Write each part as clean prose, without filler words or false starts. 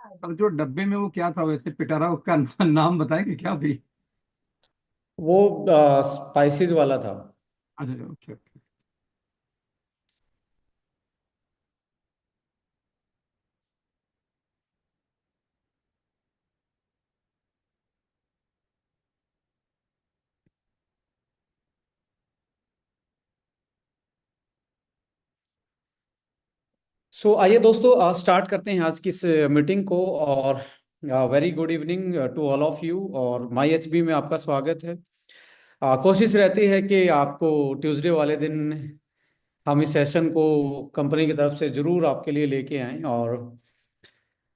अब जो डब्बे में वो क्या था वैसे पिटारा, उसका नाम बताएंगे क्या अभी? वो स्पाइसेस वाला था। अच्छा अच्छा, ओके ओके। सो आइए दोस्तों, स्टार्ट करते हैं आज की इस मीटिंग को। और very good evening to all of you, और माई एचबी में आपका स्वागत है। कोशिश रहती है कि आपको ट्यूसडे वाले दिन हम इस सेशन को कंपनी की तरफ से जरूर आपके लिए लेके आएं, और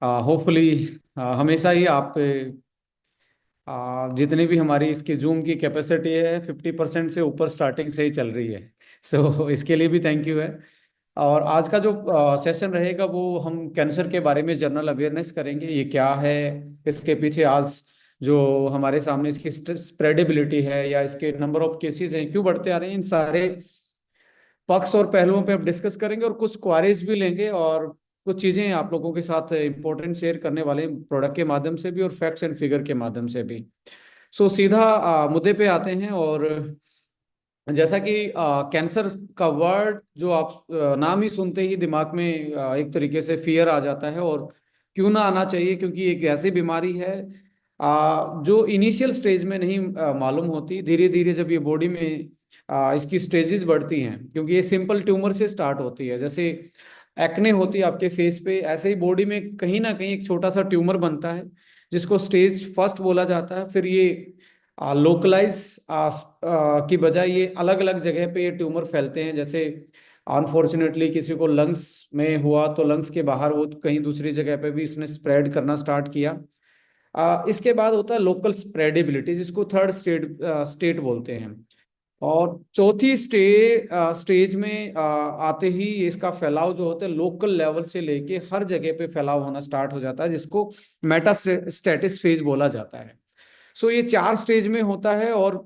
होपफुली हमेशा ही आप जितनी भी हमारी इसकी जूम की कैपेसिटी है 50% से ऊपर स्टार्टिंग से ही चल रही है। सो इसके लिए भी थैंक यू है। और आज का जो सेशन रहेगा वो हम कैंसर के बारे में जनरल अवेयरनेस करेंगे, ये क्या है, इसके पीछे आज जो हमारे सामने इसकी स्प्रेडेबिलिटी है या इसके नंबर ऑफ केसेस हैं क्यों बढ़ते आ रहे हैं, इन सारे पक्ष और पहलुओं पे हम डिस्कस करेंगे, और कुछ क्वारीज भी लेंगे, और कुछ चीजें आप लोगों के साथ इंपॉर्टेंट शेयर करने वाले हैं प्रोडक्ट के माध्यम से भी और फैक्ट्स एंड फिगर के माध्यम से भी। सो सीधा मुद्दे पे आते हैं। और जैसा कि कैंसर का वर्ड जो आप नाम ही सुनते ही दिमाग में एक तरीके से फियर आ जाता है, और क्यों ना आना चाहिए, क्योंकि एक ऐसी बीमारी है जो इनिशियल स्टेज में नहीं मालूम होती। धीरे धीरे जब ये बॉडी में इसकी स्टेजेस बढ़ती हैं, क्योंकि ये सिंपल ट्यूमर से स्टार्ट होती है, जैसे एक्ने होती है आपके फेस पे, ऐसे ही बॉडी में कहीं ना कहीं एक छोटा सा ट्यूमर बनता है जिसको स्टेज फर्स्ट बोला जाता है। फिर ये लोकलाइज की बजाय ये अलग अलग जगह पे ये ट्यूमर फैलते हैं। जैसे अनफॉर्चुनेटली किसी को लंग्स में हुआ तो लंग्स के बाहर वो कहीं दूसरी जगह पे भी इसने स्प्रेड करना स्टार्ट किया। इसके बाद होता है लोकल स्प्रेडेबिलिटी, जिसको थर्ड स्टेट बोलते हैं। और चौथी स्टेज में आते ही इसका फैलाव जो होता है लोकल लेवल से लेके हर जगह पे फैलाव होना स्टार्ट हो जाता है, जिसको मेटास्टेटिस फेज बोला जाता है। सो ये चार स्टेज में होता है, और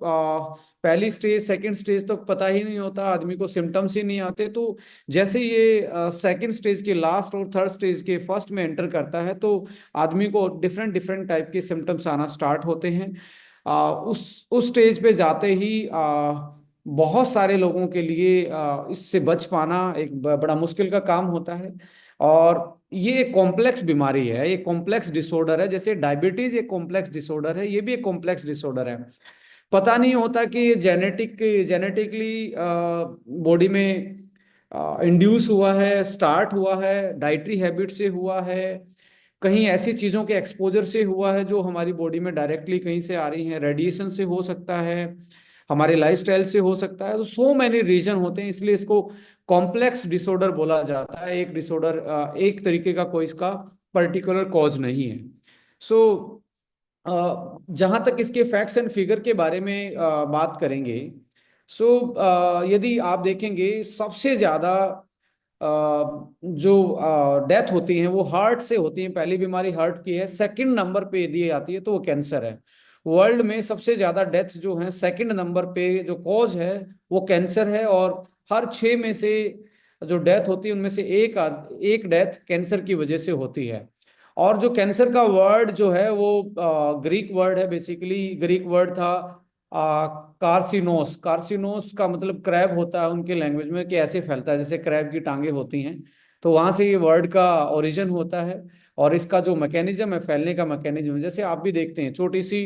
पहली स्टेज सेकंड स्टेज तो पता ही नहीं होता, आदमी को सिम्टम्स ही नहीं आते। तो जैसे ये सेकंड स्टेज के लास्ट और थर्ड स्टेज के फर्स्ट में एंटर करता है तो आदमी को डिफरेंट डिफरेंट टाइप के सिम्टम्स आना स्टार्ट होते हैं। उस स्टेज पे जाते ही बहुत सारे लोगों के लिए इससे बच पाना एक बड़ा मुश्किल का काम होता है। और ये एक कॉम्प्लेक्स बीमारी है, ये कॉम्प्लेक्स डिसऑर्डर है। जैसे डायबिटीज एक कॉम्प्लेक्स डिसऑर्डर है, ये भी एक कॉम्प्लेक्स डिसऑर्डर है। पता नहीं होता कि ये जेनेटिकली बॉडी में इंड्यूस हुआ है, स्टार्ट हुआ है, डाइटरी हैबिट से हुआ है, कहीं ऐसी चीजों के एक्सपोजर से हुआ है जो हमारी बॉडी में डायरेक्टली कहीं से आ रही हैं, रेडिएशन से हो सकता है, हमारे लाइफस्टाइल से हो सकता है। तो सो मैनी रीजन होते हैं, इसलिए इसको कॉम्प्लेक्स डिसऑर्डर बोला जाता है। एक डिसऑर्डर एक तरीके का कोई इसका पर्टिकुलर कॉज नहीं है। सो जहां तक इसके फैक्ट्स एंड फिगर के बारे में बात करेंगे, सो यदि आप देखेंगे सबसे ज्यादा जो डेथ होती है वो हार्ट से होती है। पहली बीमारी हार्ट की है, सेकंड नंबर पे यदि आती है तो वो कैंसर है। वर्ल्ड में सबसे ज्यादा डेथ जो है सेकंड नंबर पे जो कॉज है वो कैंसर है। और हर 6 में से जो डेथ होती है उनमें से एक डेथ कैंसर की वजह से होती है। और जो कैंसर का वर्ड जो है वो ग्रीक वर्ड है, बेसिकली ग्रीक वर्ड था कार्सिनोस। कार्सिनोस का मतलब क्रैब होता है उनके लैंग्वेज में, कि ऐसे फैलता है जैसे क्रैब की टांगे होती हैं। तो वहां से ये वर्ड का ओरिजिन होता है। और इसका जो मैकेनिज्म है, फैलने का मैकेनिज्म, जैसे आप भी देखते हैं छोटी सी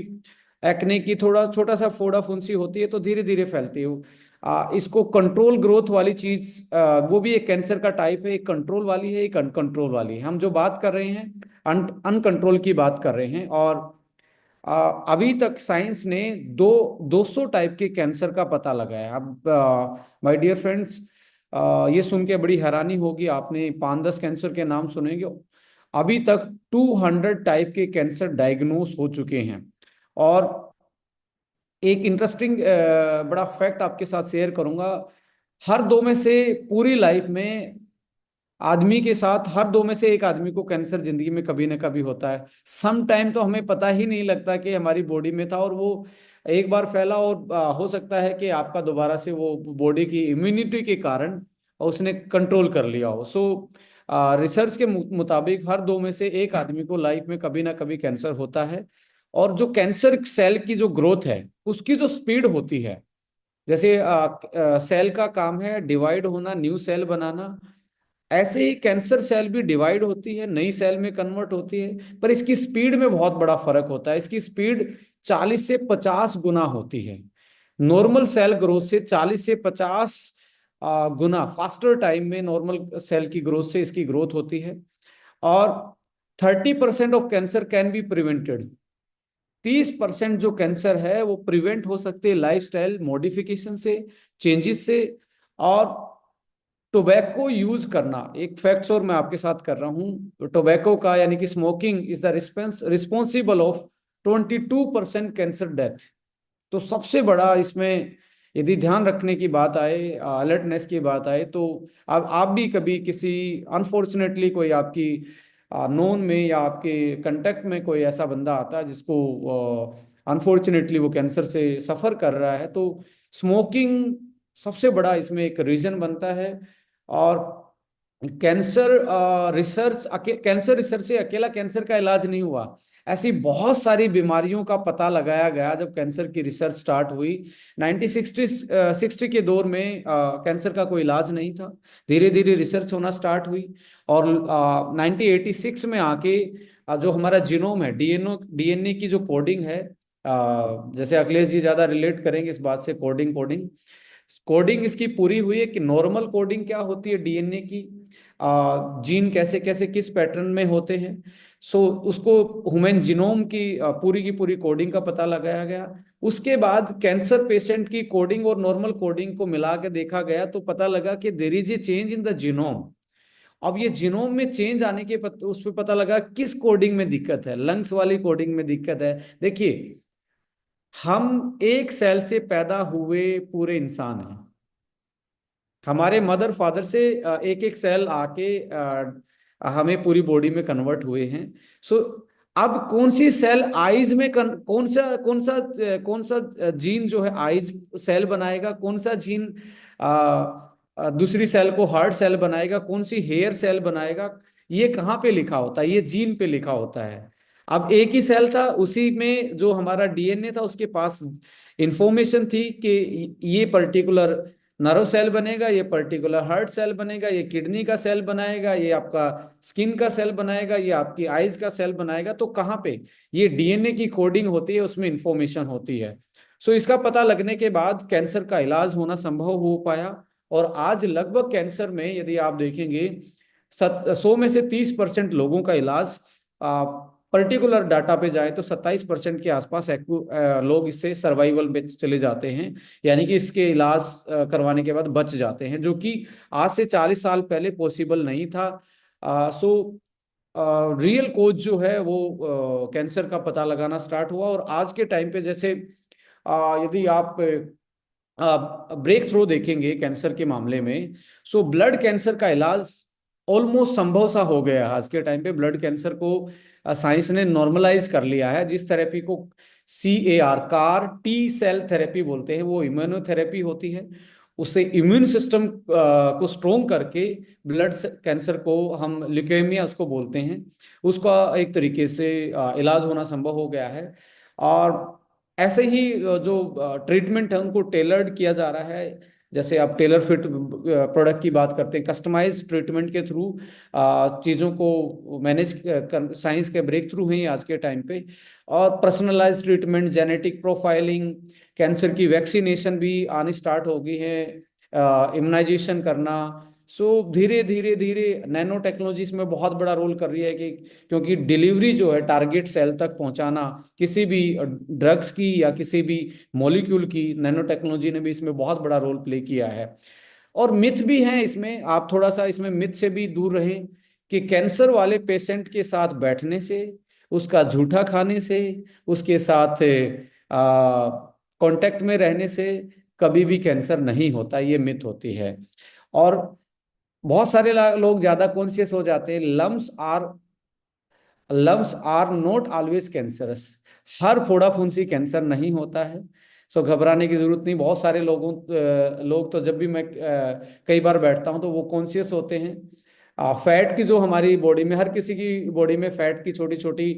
एक्ने की थोड़ा छोटा सा फोड़ा फुंसी होती है तो धीरे धीरे फैलती है। इसको कंट्रोल ग्रोथ वाली चीज, वो भी एक कैंसर का टाइप है। एक कंट्रोल वाली है, एक अनकंट्रोल वाली है। हम जो बात कर रहे हैं अनकंट्रोल की बात कर रहे हैं। और अभी तक साइंस ने 200 टाइप के कैंसर का पता लगाया है। अब माय डियर फ्रेंड्स, ये सुन के बड़ी हैरानी होगी, आपने 5-10 कैंसर के नाम सुनेंगे। अभी तक 200 टाइप के कैंसर डायग्नोस हो चुके हैं। और एक इंटरेस्टिंग बड़ा फैक्ट आपके साथ शेयर करूंगा। हर दो में से पूरी लाइफ में आदमी के साथ हर दो में से एक आदमी को कैंसर जिंदगी में कभी ना कभी होता है। सम टाइम तो हमें पता ही नहीं लगता कि हमारी बॉडी में था, और वो एक बार फैला, और हो सकता है कि आपका दोबारा से वो बॉडी की इम्यूनिटी के कारण उसने कंट्रोल कर लिया हो। सो रिसर्च के मुताबिक हर दो में से एक आदमी को लाइफ में कभी ना कभी कैंसर होता है। और जो कैंसर सेल की जो ग्रोथ है उसकी जो स्पीड होती है, जैसे सेल का काम है डिवाइड होना, न्यू सेल बनाना, ऐसे ही कैंसर सेल भी डिवाइड होती है, नई सेल में कन्वर्ट होती है, पर इसकी स्पीड में बहुत बड़ा फर्क होता है। इसकी स्पीड 40 से 50 गुना होती है। नॉर्मल सेल ग्रोथ से 40 से 50 गुना फास्टर टाइम में नॉर्मल सेल की ग्रोथ से इसकी ग्रोथ होती है। और 30% of cancer can be prevented. 30% जो कैंसर है वो प्रिवेंट हो सकते हैं लाइफस्टाइल मॉडिफिकेशन से, चेंजेस से। और टोबैको यूज करना, एक फैक्ट्स और मैं आपके साथ कर रहा हूं, टोबैको का यानी कि smoking is the responsible of 22% cancer death. तो सबसे बड़ा इसमें यदि ध्यान रखने की बात आए, अलर्टनेस की बात आए, तो आप भी कभी किसी अनफॉर्चुनेटली कोई आपकी नोन में या आपके कांटेक्ट में कोई ऐसा बंदा आता है जिसको अनफॉर्चुनेटली वो कैंसर से सफर कर रहा है, तो स्मोकिंग सबसे बड़ा इसमें एक रीजन बनता है। और कैंसर कैंसर रिसर्च से अकेला कैंसर का इलाज नहीं हुआ। ऐसी बहुत सारी बीमारियों का पता लगाया गया जब कैंसर की रिसर्च स्टार्ट हुई। 1960 के दौर में कैंसर का कोई इलाज नहीं था। धीरे धीरे रिसर्च होना स्टार्ट हुई। और 1986 में आके जो हमारा जीनोम है, डीएनए की जो कोडिंग है, जैसे अखिलेश जी ज्यादा रिलेट करेंगे इस बात से, कोडिंग कोडिंग कोडिंग इसकी पूरी हुई है कि नॉर्मल कोडिंग क्या होती है डीएनए की, जीन कैसे कैसे किस पैटर्न में होते हैं। सो उसको ह्यूमन जीनोम की पूरी कोडिंग का पता लगाया गया। उसके बाद कैंसर पेशेंट की कोडिंग और नॉर्मल कोडिंग को मिला के देखा गया तो पता लगा कि there is a change in the genome. अब ये जीनोम में चेंज आने के उस पर पता लगा किस कोडिंग में दिक्कत है, लंग्स वाली कोडिंग में दिक्कत है। देखिए, हम एक सेल से पैदा हुए पूरे इंसान हैं। हमारे मदर फादर से एक एक सेल आके हमें पूरी बॉडी में कन्वर्ट हुए हैं। सो अब कौन सी सेल आईज में कौन सा जीन जो है आईज सेल बनाएगा, कौन सा जीन दूसरी सेल को हार्ट सेल बनाएगा, कौन सी हेयर सेल बनाएगा, ये कहाँ पे लिखा होता है? ये जीन पे लिखा होता है। अब एक ही सेल था, उसी में जो हमारा डीएनए था उसके पास इंफॉर्मेशन थी कि ये पर्टिकुलर नर्व सेल बनेगा, ये पर्टिकुलर हार्ट सेल बनेगा, ये किडनी का सेल बनाएगा, ये आपका स्किन का सेल बनाएगा, ये आपकी आईज का सेल बनाएगा। तो कहाँ पे ये डीएनए की कोडिंग होती है, उसमें इंफॉर्मेशन होती है। सो इसका पता लगने के बाद कैंसर का इलाज होना संभव हो पाया। और आज लगभग कैंसर में यदि आप देखेंगे 100 में से 30% लोगों का इलाज, पर्टिकुलर डाटा पे जाए तो 27% के आसपास लोग इससे सर्वाइवल में चले जाते हैं, यानी कि इसके इलाज करवाने के बाद बच जाते हैं, जो कि आज से 40 साल पहले पॉसिबल नहीं था। सो रियल कोज जो है वो कैंसर का पता लगाना स्टार्ट हुआ। और आज के टाइम पे जैसे यदि आप ब्रेक थ्रू देखेंगे कैंसर के मामले में, सो ब्लड कैंसर का इलाज ऑलमोस्ट संभव सा हो गया है। आज के टाइम पे ब्लड कैंसर को साइंस ने नॉर्मलाइज कर लिया है। जिस थेरेपी को कार टी सेल थेरेपी बोलते हैं, वो इम्यूनोथेरेपी होती है। उससे इम्यून सिस्टम को स्ट्रोंग करके ब्लड कैंसर को, हम ल्यूकेमिया उसको बोलते हैं, उसका एक तरीके से इलाज होना संभव हो गया है। और ऐसे ही जो ट्रीटमेंट है उनको टेलर्ड किया जा रहा है। जैसे आप टेलर फिट प्रोडक्ट की बात करते हैं, कस्टमाइज ट्रीटमेंट के थ्रू चीज़ों को मैनेज कर, साइंस के ब्रेक थ्रू हैं आज के टाइम पे। और personalise treatment, genetic profiling, cancer की वैक्सीनेशन भी आनी स्टार्ट हो गई है, इम्यूनाइजेशन करना। सो धीरे धीरे धीरे नैनो टेक्नोलॉजी इसमें बहुत बड़ा रोल कर रही है कि क्योंकि डिलीवरी जो है टारगेट सेल तक पहुंचाना किसी भी ड्रग्स की या किसी भी मॉलिक्यूल की, नैनो टेक्नोलॉजी ने भी इसमें बहुत बड़ा रोल प्ले किया है। और मिथ भी है इसमें, आप थोड़ा सा इसमें मिथ से भी दूर रहें कि कैंसर वाले पेशेंट के साथ बैठने से, उसका झूठा खाने से, उसके साथ कांटेक्ट में रहने से कभी भी कैंसर नहीं होता, ये मिथ होती है। और बहुत सारे लोग ज्यादा कॉन्शियस हो जाते हैं। Lumps are not always cancerous. हर फोड़ा फुंसी कैंसर नहीं होता है। सो घबराने की जरूरत नहीं। बहुत सारे लोग तो जब भी मैं कई बार बैठता हूं तो वो कॉन्शियस होते हैं। फैट की जो हमारी बॉडी में, हर किसी की बॉडी में फैट की छोटी छोटी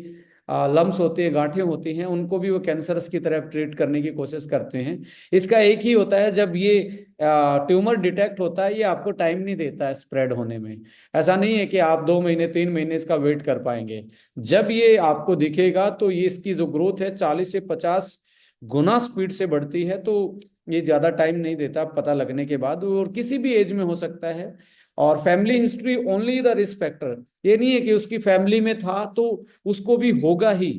लम्स होती है, गांठें होती हैं, उनको भी वो कैंसरस की तरह ट्रीट करने की कोशिश करते हैं। इसका एक ही होता है, जब ये ट्यूमर डिटेक्ट होता है, ये आपको टाइम नहीं देता है स्प्रेड होने में। ऐसा नहीं है कि आप 2 महीने 3 महीने इसका वेट कर पाएंगे। जब ये आपको दिखेगा तो ये इसकी जो ग्रोथ है 40 से 50 गुना स्पीड से बढ़ती है। तो ये ज्यादा टाइम नहीं देता पता लगने के बाद, और किसी भी एज में हो सकता है। और family history only the risk factor, ये नहीं है कि उसकी फैमिली में था तो उसको भी होगा ही,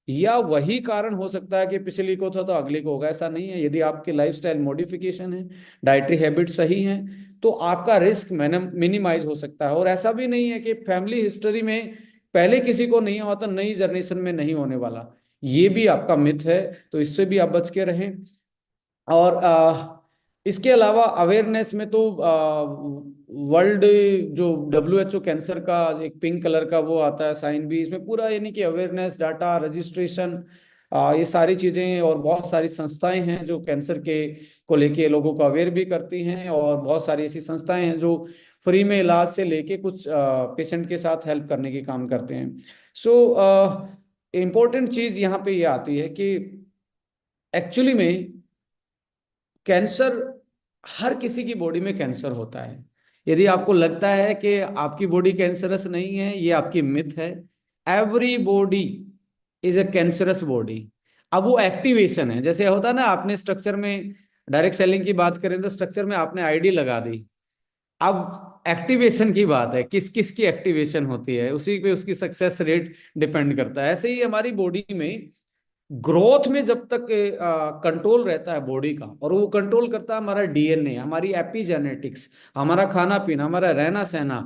या वही कारण हो सकता है कि पिछली को था तो अगली को होगा, ऐसा नहीं है। यदि आपके लाइफस्टाइल मॉडिफिकेशन है, डाइटरी हैबिट सही है, तो आपका रिस्क मिनिमाइज हो सकता है। और ऐसा भी नहीं है कि फैमिली हिस्ट्री में पहले किसी को नहीं हुआ तो नई जनरेशन में नहीं होने वाला, ये भी आपका मिथ है। तो इससे भी आप बच के रहें। और इसके अलावा अवेयरनेस में तो वर्ल्ड जो WHO कैंसर का एक पिंक कलर का वो आता है साइन भी, इसमें पूरा यानी कि अवेयरनेस, डाटा, रजिस्ट्रेशन, ये सारी चीजें, और बहुत सारी संस्थाएं हैं जो कैंसर के को लेके लोगों को अवेयर भी करती हैं। और बहुत सारी ऐसी संस्थाएं हैं जो फ्री में इलाज से लेके कुछ पेशेंट के साथ हेल्प करने के काम करते हैं। सो इम्पोर्टेंट चीज यहाँ पे ये आती है कि एक्चुअली में कैंसर, हर किसी की बॉडी में कैंसर होता है। यदि आपको लगता है कि आपकी बॉडी कैंसरस नहीं है, ये आपकी मिथ है। Every body is a cancerous body. अब वो एक्टिवेशन है, जैसे होता है ना, आपने स्ट्रक्चर में डायरेक्ट सेलिंग की बात करें तो स्ट्रक्चर में आपने आईडी लगा दी। अब एक्टिवेशन की बात है, किस किस की एक्टिवेशन होती है, उसी पे उसकी सक्सेस रेट डिपेंड करता है। ऐसे ही हमारी बॉडी में ग्रोथ में जब तक कंट्रोल रहता है बॉडी का, और वो कंट्रोल करता है हमारा DNA, हमारी एपिजेनेटिक्स, हमारा खाना पीना, हमारा रहना सहना,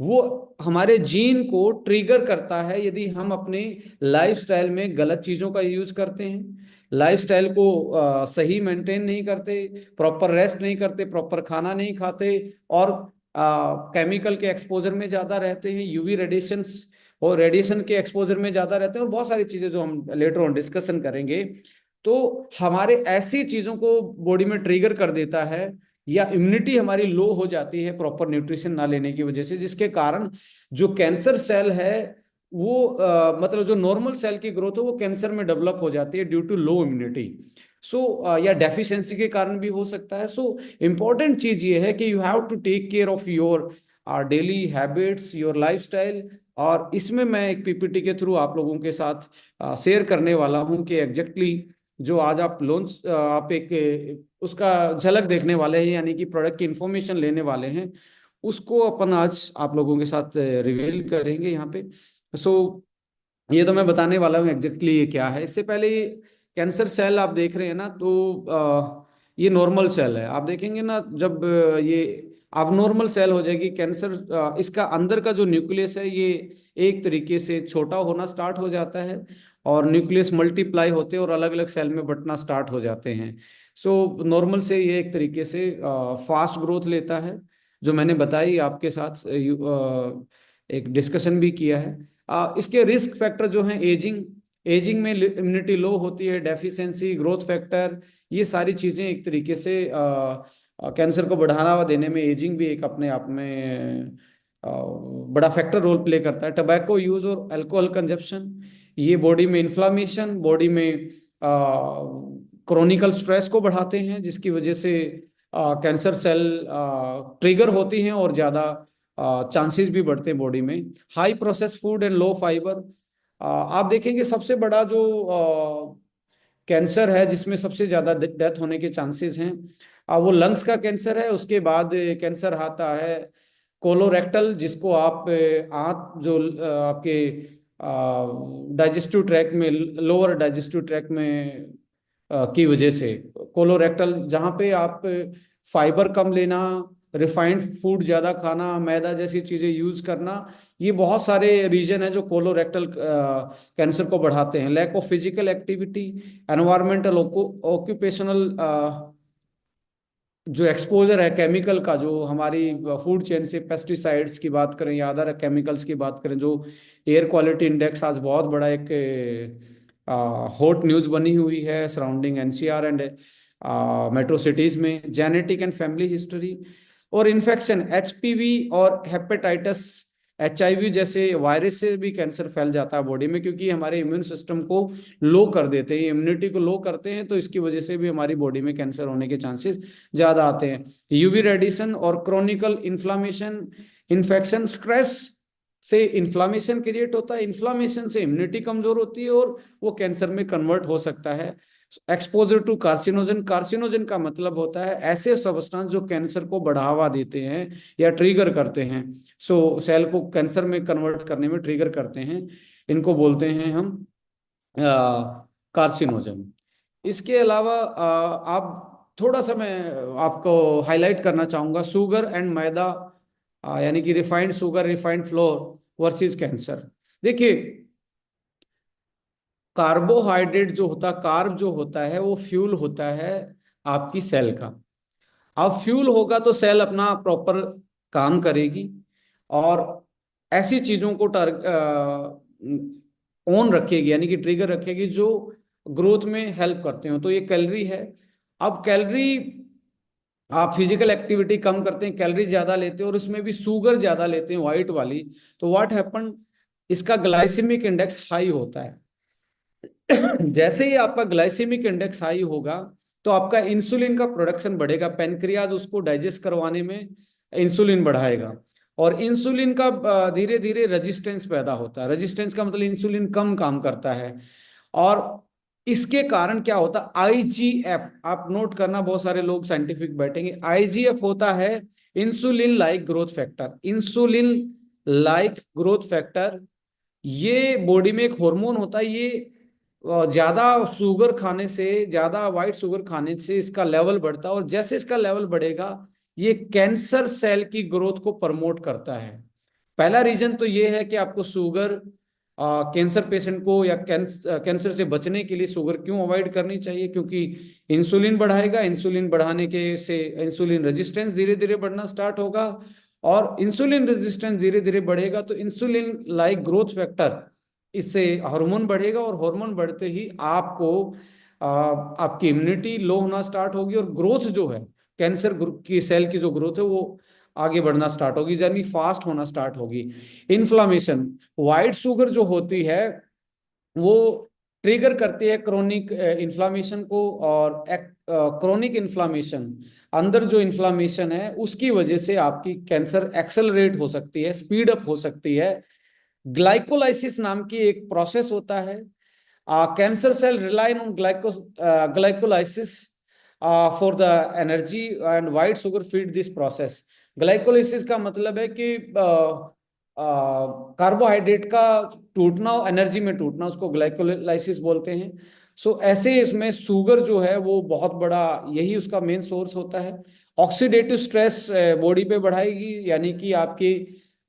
वो हमारे जीन को ट्रिगर करता है। यदि हम अपने लाइफस्टाइल में गलत चीजों का यूज करते हैं, लाइफस्टाइल को सही मेंटेन नहीं करते, प्रॉपर रेस्ट नहीं करते, प्रॉपर खाना नहीं खाते, और केमिकल के एक्सपोजर में ज्यादा रहते हैं, UV रेडिएशन और रेडिएशन के एक्सपोजर में ज्यादा रहते हैं, और बहुत सारी चीजें जो हम लेटर ऑन डिस्कशन करेंगे, तो हमारे ऐसी चीजों को बॉडी में ट्रिगर कर देता है, या इम्यूनिटी हमारी लो हो जाती है प्रॉपर न्यूट्रिशन ना लेने की वजह से, जिसके कारण जो कैंसर सेल है वो मतलब जो नॉर्मल सेल की ग्रोथ है वो कैंसर में डेवलप हो जाती है ड्यू टू लो इम्यूनिटी। सो या डेफिशिएंसी के कारण भी हो सकता है। सो इम्पोर्टेंट चीज ये है कि you have to take care of your daily habits, your lifestyle. और इसमें मैं एक PPT के थ्रू आप लोगों के साथ शेयर करने वाला हूं कि एग्जैक्टली जो आज आप लॉन्च, आप एक उसका झलक देखने वाले हैं, यानी कि प्रोडक्ट की इंफॉर्मेशन लेने वाले हैं, उसको अपन आज आप लोगों के साथ रिवील करेंगे यहाँ पे। सो ये तो मैं बताने वाला हूँ एग्जैक्टली ये क्या है। इससे पहले ये कैंसर सेल आप देख रहे हैं ना, तो ये नॉर्मल सेल है। आप देखेंगे ना, जब ये अब नॉर्मल सेल हो जाएगी कैंसर, इसका अंदर का जो न्यूक्लियस है ये एक तरीके से छोटा होना स्टार्ट हो जाता है, और न्यूक्लियस मल्टीप्लाई होते हैं और अलग अलग सेल में बंटना स्टार्ट हो जाते हैं। सो नॉर्मल से ये एक तरीके से फास्ट ग्रोथ लेता है, जो मैंने बताई आपके साथ, एक डिस्कशन भी किया है। इसके रिस्क फैक्टर जो हैं, एजिंग, एजिंग में इम्यूनिटी लो होती है, डेफिशिएंसी, ग्रोथ फैक्टर, ये सारी चीजें एक तरीके से कैंसर को बढ़ावा देने में एजिंग भी एक अपने आप में बड़ा फैक्टर रोल प्ले करता है। टबैको यूज और अल्कोहल कंजप्शन, ये बॉडी में इन्फ्लामेशन, बॉडी में क्रोनिकल स्ट्रेस को बढ़ाते हैं, जिसकी वजह से कैंसर सेल ट्रिगर होती हैं और ज़्यादा चांसेस भी बढ़ते हैं बॉडी में। High process food and low fibre, आप देखेंगे सबसे बड़ा जो कैंसर है जिसमें सबसे ज़्यादा डेथ होने के चांसेस हैं, वो लंग्स का कैंसर है। उसके बाद कैंसर आता है कोलोरेक्टल, जिसको आप आंत जो आपके डाइजेस्टिव ट्रैक में, लोअर डाइजेस्टिव ट्रैक में की वजह से कोलोरेक्टल, जहाँ पे आप फाइबर कम लेना, रिफाइंड फूड ज़्यादा खाना, मैदा जैसी चीज़ें यूज़ करना, ये बहुत सारे रीजन है जो कोलोरेक्टल कैंसर को बढ़ाते हैं। Lack of physical activity, environmental, occupational जो एक्सपोजर है केमिकल का, जो हमारी फूड चेन से पेस्टिसाइड्स की बात करें या अदर केमिकल्स की बात करें, जो एयर क्वालिटी इंडेक्स आज बहुत बड़ा एक हॉट न्यूज़ बनी हुई है surrounding NCR and metro cities में। जेनेटिक एंड फैमिली हिस्ट्री, और इन्फेक्शन, एचपीवी और हेपेटाइटिस, एचआईवी जैसे वायरस से भी कैंसर फैल जाता है बॉडी में, क्योंकि हमारे इम्यून सिस्टम को लो कर देते हैं, इम्यूनिटी को लो करते हैं, तो इसकी वजह से भी हमारी बॉडी में कैंसर होने के चांसेस ज्यादा आते हैं। यूवी रेडिएशन और क्रोनिकल इन्फ्लामेशन, इन्फेक्शन, स्ट्रेस से इन्फ्लामेशन क्रिएट होता है, इन्फ्लामेशन से इम्यूनिटी कमजोर होती है और वो कैंसर में कन्वर्ट हो सकता है। एक्सपोजर टू कार्सिनोजन, कार्सिनोजन का मतलब होता है ऐसे सब्सटेंस जो कैंसर को बढ़ावा देते हैं या ट्रिगर करते हैं, सेल को कैंसर में कन्वर्ट करने में ट्रिगर करते हैं, इनको बोलते हैं हम कार्सिनोजन। इसके अलावा आप थोड़ा सा मैं आपको हाईलाइट करना चाहूंगा शुगर एंड मैदा, यानी कि refined sugar, refined floor versus cancer. देखिए, कार्बोहाइड्रेट जो होता, कार्ब जो होता है वो फ्यूल होता है आपकी सेल का। अब फ्यूल होगा तो सेल अपना प्रॉपर काम करेगी और ऐसी चीजों को ऑन रखेगी, यानी कि ट्रिगर रखेगी जो ग्रोथ में हेल्प करते हो। तो ये कैलोरी है। अब कैलोरी, आप फिजिकल एक्टिविटी कम करते हैं, कैलोरी ज्यादा लेते हैं और उसमें भी शुगर ज्यादा लेते हैं, व्हाइट वाली, तो व्हाट हैपन, इसका ग्लाइसेमिक इंडेक्स हाई होता है। जैसे ही आपका ग्लाइसेमिक इंडेक्स हाई होगा तो आपका इंसुलिन का प्रोडक्शन बढ़ेगा, पेनक्रियाज उसको डाइजेस्ट करवाने में इंसुलिन बढ़ाएगा और इंसुलिन का धीरे धीरे रेजिस्टेंस पैदा होता है। रेजिस्टेंस का मतलब इंसुलिन कम काम करता है और इसके कारण क्या होता है, आईजीएफ, आप नोट करना, बहुत सारे लोग साइंटिफिक बैठेंगे, आईजीएफ होता है insulin like growth factor. Insulin like growth factor ये बॉडी में एक हार्मोन होता है, ये ज्यादा शुगर खाने से, ज्यादा व्हाइट शुगर खाने से इसका लेवल बढ़ता है और जैसे इसका लेवल बढ़ेगा ये कैंसर सेल की ग्रोथ को प्रमोट करता है। पहला रीजन तो ये है कि आपको शुगर, कैंसर पेशेंट को या कैंसर से बचने के लिए शुगर क्यों अवॉइड करनी चाहिए, क्योंकि इंसुलिन बढ़ाएगा, इंसुलिन बढ़ाने के से इंसुलिन रेजिस्टेंस धीरे धीरे बढ़ना स्टार्ट होगा और इंसुलिन रेजिस्टेंस धीरे धीरे बढ़ेगा तो इंसुलिन लाइक ग्रोथ फैक्टर, इससे हार्मोन बढ़ेगा और हार्मोन बढ़ते ही आपको आपकी इम्यूनिटी लो होना स्टार्ट होगी और ग्रोथ जो है कैंसर की सेल की जो ग्रोथ है वो आगे बढ़ना स्टार्ट होगी, यानी फास्ट होना स्टार्ट होगी। इन्फ्लामेशन, व्हाइट शुगर जो होती है वो ट्रिगर करती है क्रोनिक इन्फ्लामेशन को और क्रोनिक इन्फ्लामेशन, अंदर जो इन्फ्लामेशन है उसकी वजह से आपकी कैंसर एक्सेलरेट हो सकती है, स्पीड अप हो सकती है। ग्लाइकोलाइसिस नाम की एक प्रोसेस होता है, cancer cell rely on glycolysis for the energy and white sugar feed this process. Glycolysis का मतलब है कि कार्बोहाइड्रेट का टूटना, एनर्जी में टूटना, उसको ग्लाइकोलाइसिस बोलते हैं। ऐसे इसमें शुगर जो है वो बहुत बड़ा, यही उसका मेन सोर्स होता है। ऑक्सीडेटिव स्ट्रेस बॉडी पे बढ़ाएगी, यानी कि आपकी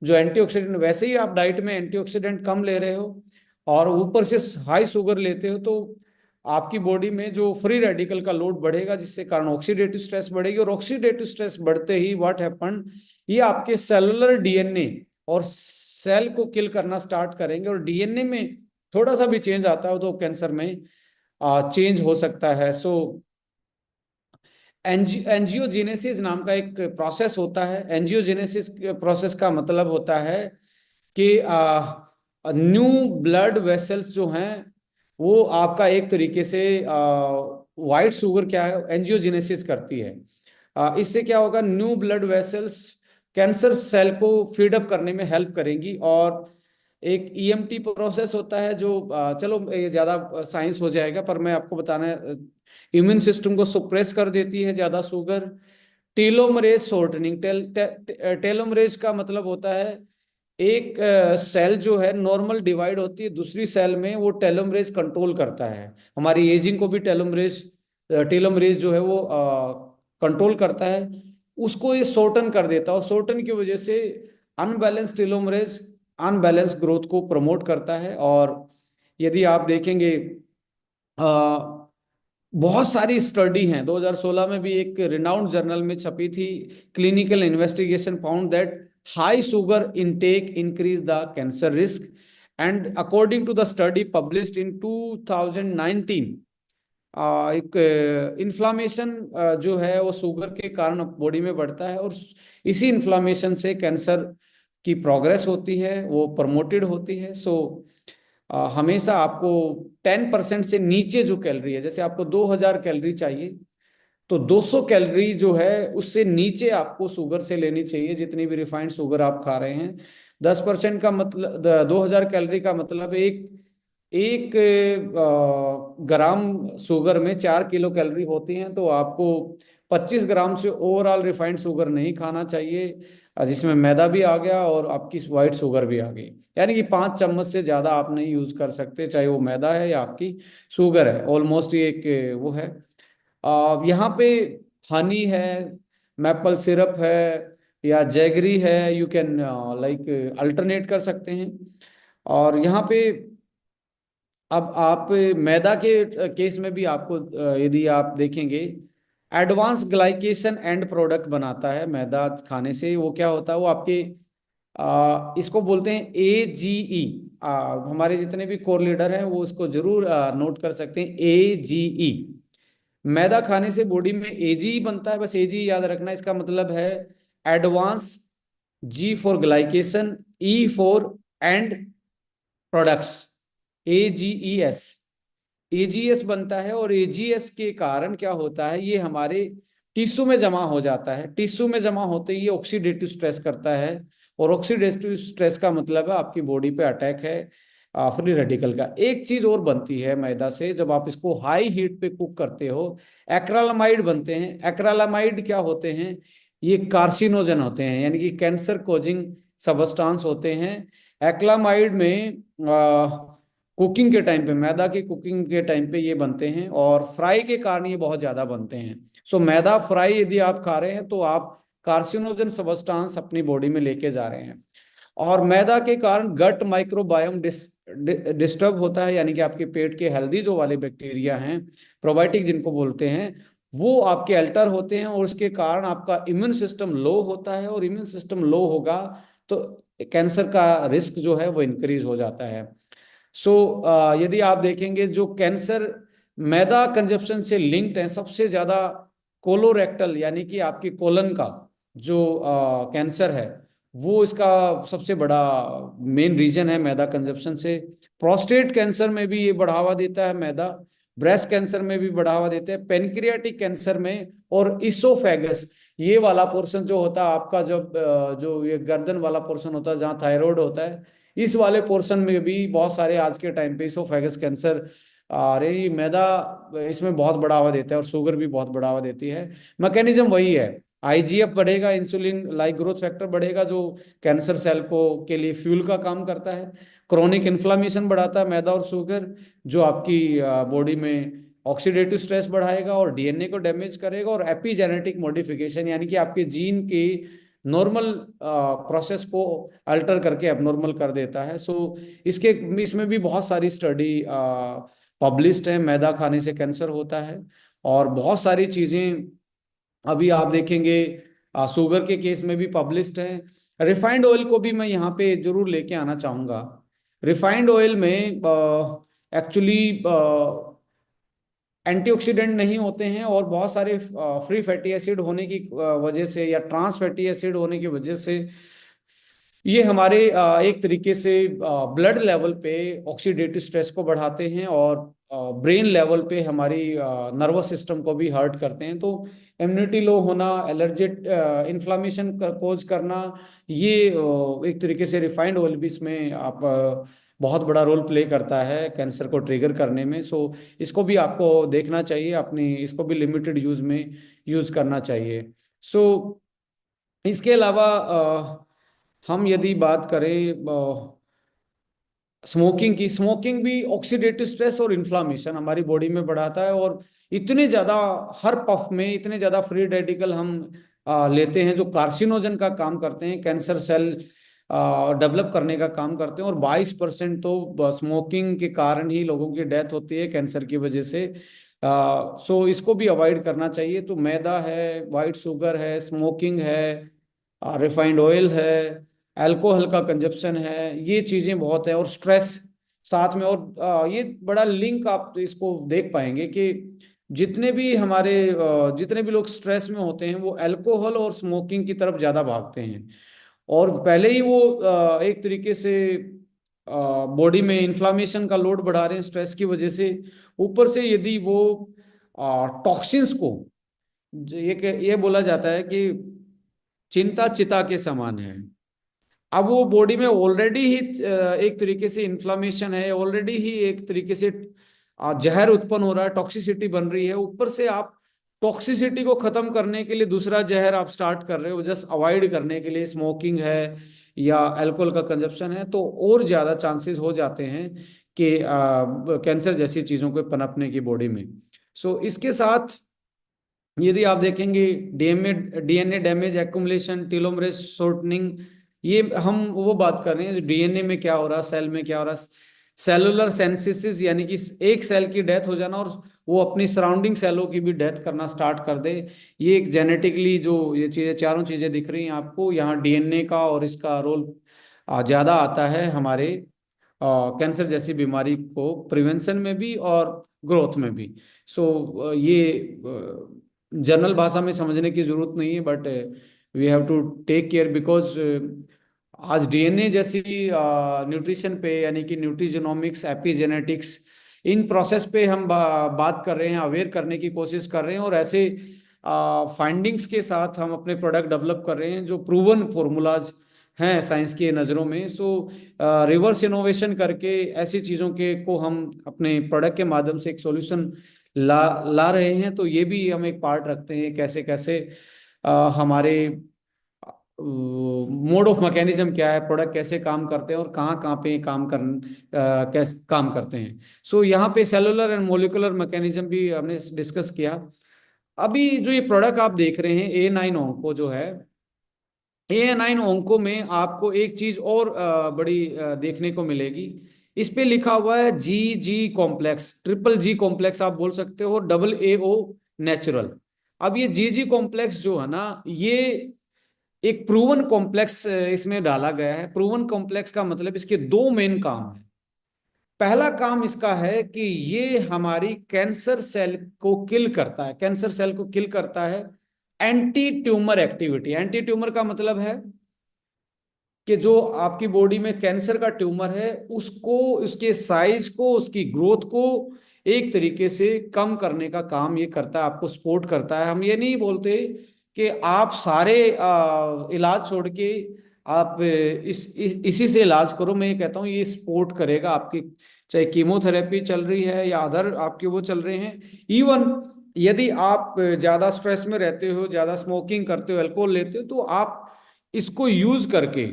जो एंटीऑक्सीडेंट, वैसे ही आप डाइट में एंटीऑक्सीडेंट कम ले रहे हो और ऊपर से हाई शुगर लेते हो तो आपकी बॉडी में जो फ्री रेडिकल का लोड बढ़ेगा, जिससे कारण ऑक्सीडेटिव स्ट्रेस बढ़ेगी और ऑक्सीडेटिव स्ट्रेस बढ़ते ही व्हाट हैपन, ये आपके सेलुलर डीएनए और सेल को किल करना स्टार्ट करेंगे और डीएनए में थोड़ा सा भी चेंज आता है तो कैंसर में चेंज हो सकता है। एंजियोजेनेसिस नाम का एक प्रोसेस होता है। एंजियोजेनेसिस प्रोसेस का मतलब होता है कि न्यू ब्लड वेसल्स जो हैं वो आपका एक तरीके से वाइट शुगर क्या है, एंजियोजेनेसिस करती है। इससे क्या होगा, new blood vessels cancer cell को फीड अप करने में हेल्प करेंगी और एक ईएमटी प्रोसेस होता है जो चलो ये ज्यादा साइंस हो जाएगा पर मैं आपको बताना, इम्यून सिस्टम को सुप्रेस कर देती है ज्यादा शुगर। टेलोमरेज शॉर्टनिंग, टेलोमरेज का मतलब होता है एक सेल जो है नॉर्मल डिवाइड होती है दूसरी सेल में, वो टेलोमरेज कंट्रोल करता है। हमारी एजिंग को भी टेलोमरेज, टेलोमरेज जो है वो कंट्रोल करता है, उसको ये शॉर्टन कर देता है और शॉर्टन की वजह से अनबैलेंस टेलोमरेज अनबैलेंस ग्रोथ को प्रमोट करता है। और यदि आप देखेंगे बहुत सारी स्टडी हैं, 2016 में भी एक रिनाउंड जर्नल में छपी थी, clinical investigation found that high sugar intake increase the cancer risk and according to the study published in 2019 एक इन्फ्लामेशन जो है वो शुगर के कारण बॉडी में बढ़ता है, और इसी इन्फ्लामेशन से कैंसर की प्रोग्रेस होती है, वो प्रमोटेड होती है। सो हमेशा आपको 10% से नीचे जो कैलोरी है, जैसे आपको 2000 कैलोरी चाहिए, तो 200 कैलोरी जो है उससे नीचे आपको शुगर से लेनी चाहिए, जितनी भी रिफाइंड शुगर आप खा रहे हैं। 10% का मतलब 2000 कैलोरी का मतलब एक एक ग्राम शुगर में 4 किलो कैलोरी होती हैं। तो आपको 25 ग्राम से ओवरऑल रिफाइंड शुगर नहीं खाना चाहिए, जिसमें मैदा भी आ गया और आपकी वाइट शुगर भी आ गई। यानी कि 5 चम्मच से ज़्यादा आप नहीं यूज कर सकते, चाहे वो मैदा है या आपकी शुगर है। ऑलमोस्ट ये एक वो है। यहाँ पे हनी है, मैपल सिरप है, या जैगरी है, यू कैन लाइक अल्टरनेट कर सकते हैं। और यहाँ पे अब आप मैदा के केस में भी आपको यदि आप देखेंगे, एडवांस ग्लाइकेशन एंड प्रोडक्ट बनाता है मैदा खाने से। वो क्या होता है, वो आपके इसको बोलते हैं AGE। हमारे जितने भी कोर लीडर हैं वो इसको जरूर नोट कर सकते हैं, AGE। मैदा खाने से बॉडी में AGE बनता है, बस AGE याद रखना। इसका मतलब है advance, G for glycation, E for and products, AGES। AGS बनता है, और एजीएस के कारण क्या होता है, ये हमारे टिश्यू में जमा हो जाता है। टिश्यू में जमा होते ही ये ऑक्सीडेटिव स्ट्रेस करता है, और ऑक्सीडेटिव स्ट्रेस का मतलब है आपकी बॉडी पे अटैक है फ्री रेडिकल का। एक चीज और बनती है मैदा से, जब आप इसको हाई हीट पे कुक करते हो, एक्रालामाइड बनते हैं। एक्रालामाइड क्या होते हैं, ये कार्सिनोजन होते हैं, यानी कि कैंसर कोजिंग सबस्टांस होते हैं। एक्रालामाइड में कुकिंग के टाइम पे, मैदा की कुकिंग के टाइम पे ये बनते हैं, और फ्राई के कारण ये बहुत ज्यादा बनते हैं। सो मैदा फ्राई यदि आप खा रहे हैं तो आप कार्सिनोजन सबस्टांस अपनी बॉडी में लेके जा रहे हैं। और मैदा के कारण गट माइक्रोबायोम डिस्टर्ब होता है, यानी कि आपके पेट के हेल्दी जो वाले बैक्टीरिया हैं, प्रोबायोटिक जिनको बोलते हैं, वो आपके अल्टर होते हैं, और उसके कारण आपका इम्यून सिस्टम लो होता है। और इम्यून सिस्टम लो होगा तो कैंसर का रिस्क जो है वो इंक्रीज हो जाता है। सो यदि आप देखेंगे जो कैंसर मैदा कंजप्शन से लिंक्ड है सबसे ज्यादा, कोलोरेक्टल यानी कि आपकी कोलन का जो कैंसर है, वो इसका सबसे बड़ा मेन रीजन है मैदा कंजप्शन से। प्रोस्टेट कैंसर में भी ये बढ़ावा देता है मैदा, ब्रेस्ट कैंसर में भी बढ़ावा देता है, पेनक्रियाटिक कैंसर में, और इसोफेगस, ये वाला पोर्शन जो होता है आपका, जब जो ये गर्दन वाला पोर्शन होता है जहाँ थायराइड होता है, इस वाले पोर्शन में भी बहुत सारे आज के टाइम पे इसोफेगस कैंसर आ रही। मैदा इसमें बहुत बढ़ावा देता है, और शुगर भी बहुत बढ़ावा देती है। मैकेनिज्म वही है, IGF बढ़ेगा, इंसुलिन लाइक ग्रोथ फैक्टर बढ़ेगा, जो कैंसर सेल को के लिए फ्यूल का काम करता है। क्रोनिक इन्फ्लामेशन बढ़ाता है मैदा और शुगर, जो आपकी बॉडी में ऑक्सीडेटिव स्ट्रेस बढ़ाएगा और DNA को डैमेज करेगा। और एपिजेनेटिक मॉडिफिकेशन, यानी कि आपके जीन की नॉर्मल प्रोसेस को अल्टर करके एबनॉर्मल कर देता है। सो इसके इसमें भी बहुत सारी स्टडी पब्लिश्ड है, मैदा खाने से कैंसर होता है। और बहुत सारी चीजें अभी आप देखेंगे शुगर के केस में भी पब्लिश्ड है। रिफाइंड ऑयल को भी मैं यहाँ पे जरूर लेके आना चाहूंगा। रिफाइंड ऑयल में एक्चुअली एंटीऑक्सीडेंट नहीं होते हैं, और बहुत सारे फ्री फैटी एसिड होने की वजह से, या ट्रांस फैटी एसिड होने की वजह से, ये हमारे एक तरीके से ब्लड लेवल पे ऑक्सीडेटिव स्ट्रेस को बढ़ाते हैं, और ब्रेन लेवल पे हमारी नर्वस सिस्टम को भी हर्ट करते हैं। तो इम्यूनिटी लो होना, एलर्जिक इन्फ्लामेशन कोज करना, ये एक तरीके से रिफाइंड ऑयल भी इसमें आप बहुत बड़ा रोल प्ले करता है कैंसर को ट्रिगर करने में। सो इसको भी आपको देखना चाहिए, अपनी इसको भी लिमिटेड यूज में यूज करना चाहिए। सो इसके अलावा हम यदि बात करें स्मोकिंग की, स्मोकिंग भी ऑक्सीडेटिव स्ट्रेस और इन्फ्लामेशन हमारी बॉडी में बढ़ाता है। और इतने ज्यादा हर पफ में इतने ज्यादा फ्री रेडिकल हम लेते हैं, जो कार्सिनोजन का काम करते हैं, कैंसर सेल डेवलप करने का काम करते हैं। और 22% तो स्मोकिंग के कारण ही लोगों की डेथ होती है कैंसर की वजह से। सो इसको भी अवॉइड करना चाहिए। तो मैदा है, वाइट शुगर है, स्मोकिंग है, रिफाइंड ऑयल है, अल्कोहल का कंजप्शन है, ये चीजें बहुत है। और स्ट्रेस, साथ में। और ये बड़ा लिंक आप इसको देख पाएंगे कि जितने भी लोग स्ट्रेस में होते हैं वो अल्कोहल और स्मोकिंग की तरफ ज्यादा भागते हैं। और पहले ही वो एक तरीके से बॉडी में इन्फ्लामेशन का लोड बढ़ा रहे हैं स्ट्रेस की वजह से। ऊपर से यदि वो टॉक्सिन्स को, ये बोला जाता है कि चिंता चिता के समान है। अब वो बॉडी में ऑलरेडी ही एक तरीके से इन्फ्लामेशन है, ऑलरेडी ही एक तरीके से जहर उत्पन्न हो रहा है, टॉक्सिसिटी बन रही है। ऊपर से आप टॉक्सिसिटी को खत्म करने के लिए दूसरा जहर आप स्टार्ट कर रहे हो, जस्ट अवॉइड करने के लिए स्मोकिंग है या अल्कोहल का कंजप्शन है, तो और ज्यादा चांसेस हो जाते हैं कि कैंसर जैसी चीजों को पनपने की बॉडी में। सो इसके साथ यदि आप देखेंगे DNA damage, accumulation, telomerase shortening, ये हम वो बात कर रहे हैं डीएनए में क्या हो रहा है, सेल में क्या हो रहा है। सेलुलर सेंसिसिस यानी कि एक सेल की डेथ हो जाना और वो अपनी सराउंडिंग सेलों की भी डेथ करना स्टार्ट कर दे। ये एक जेनेटिकली जो ये चीजें, चारों चीजें दिख रही हैं आपको यहाँ, डीएनए का और इसका रोल ज्यादा आता है हमारे कैंसर जैसी बीमारी को प्रिवेंशन में भी और ग्रोथ में भी। सो ये जनरल भाषा में समझने की जरूरत नहीं है, but we have to take care because आज डीएनए जैसी न्यूट्रिशन पे यानी कि न्यूट्रिजेनोमिक्स, एपिजेनेटिक्स, इन प्रोसेस पे हम बात कर रहे हैं, अवेयर करने की कोशिश कर रहे हैं। और ऐसे फाइंडिंग्स के साथ हम अपने प्रोडक्ट डेवलप कर रहे हैं जो प्रूवन फॉर्मूलाज हैं साइंस की नज़रों में। सो रिवर्स इनोवेशन करके ऐसी चीज़ों के को हम अपने प्रोडक्ट के माध्यम से एक सॉल्यूशन ला ला रहे हैं। तो ये भी हम एक पार्ट रखते हैं कैसे कैसे हमारे मोड ऑफ मैकेनिज्म क्या है, प्रोडक्ट कैसे काम करते हैं और कहाँ कहाँ पे कैसे काम करते हैं। सो यहाँ पे सेलुलर एंड मोलिकुलर मैकेनिज्म भी हमने डिस्कस किया। अभी जो ये प्रोडक्ट आप देख रहे हैं A9 ओंको जो है, A9 ओंको में आपको एक चीज और बड़ी देखने को मिलेगी। इस पे लिखा हुआ है जी कॉम्प्लेक्स, G कॉम्प्लेक्स आप बोल सकते हो, AAO नेचुरल। अब ये जी कॉम्प्लेक्स जो है ना, ये एक प्रूवन कॉम्प्लेक्स इसमें डाला गया है। प्रूवन कॉम्प्लेक्स का मतलब इसके दो मेन काम है। पहला काम इसका है कि ये हमारी कैंसर सेल को किल करता है, कैंसर सेल को किल करता है। Anti tumour activity, anti tumour का मतलब है कि जो आपकी बॉडी में कैंसर का ट्यूमर है उसको, उसके साइज को, उसकी ग्रोथ को एक तरीके से कम करने का काम ये करता है, आपको सपोर्ट करता है। हम ये नहीं बोलते कि आप सारे इलाज छोड़ के आप इसी से इलाज करो। मैं ये कहता हूँ ये सपोर्ट करेगा आपकी, चाहे कीमोथेरेपी चल रही है या अदर आपके वो चल रहे हैं। इवन यदि आप ज्यादा स्ट्रेस में रहते हो, ज्यादा स्मोकिंग करते हो, अल्कोहल लेते हो, तो आप इसको यूज करके,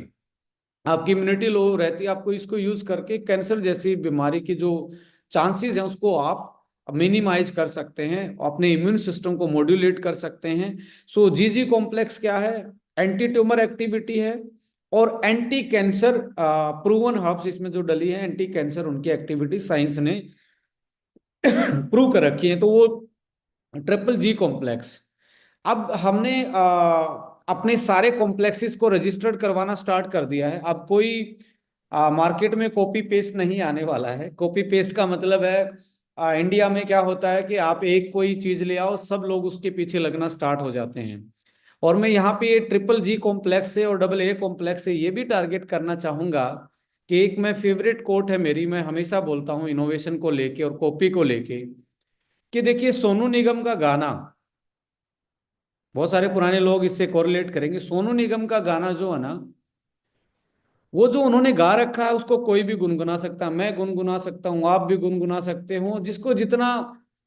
आपकी इम्यूनिटी लो रहती है, आपको इसको यूज करके कैंसर जैसी बीमारी की जो चांसेस हैं उसको आप मिनिमाइज कर सकते हैं, अपने इम्यून सिस्टम को मॉड्यूलेट कर सकते हैं। सो जी कॉम्प्लेक्स क्या है, एंटी ट्यूमर एक्टिविटी है और एंटी कैंसर प्रूवन हर्ब्स इसमें जो डली है, एंटी कैंसर उनकी एक्टिविटी साइंस ने प्रूव कर रखी है। तो वो G कॉम्प्लेक्स। अब हमने अपने सारे कॉम्प्लेक्सेस को रजिस्टर्ड करवाना स्टार्ट कर दिया है। अब कोई मार्केट में कॉपी पेस्ट नहीं आने वाला है। कॉपी पेस्ट का मतलब है इंडिया में क्या होता है कि आप एक कोई चीज ले आओ, सब लोग उसके पीछे लगना स्टार्ट हो जाते हैं। और मैं यहाँ पे G कॉम्प्लेक्स से और AA कॉम्प्लेक्स से ये भी टारगेट करना चाहूंगा कि एक मैं फेवरेट कोट है मेरी, मैं हमेशा बोलता हूँ इनोवेशन को लेके और कॉपी को लेके, कि देखिए सोनू निगम का गाना, बहुत सारे पुराने लोग इससे कोरिलेट करेंगे, सोनू निगम का गाना जो है ना, वो जो उन्होंने गा रखा है उसको कोई भी गुनगुना सकता है, मैं गुनगुना सकता हूँ, आप भी गुनगुना सकते हो। जिसको जितना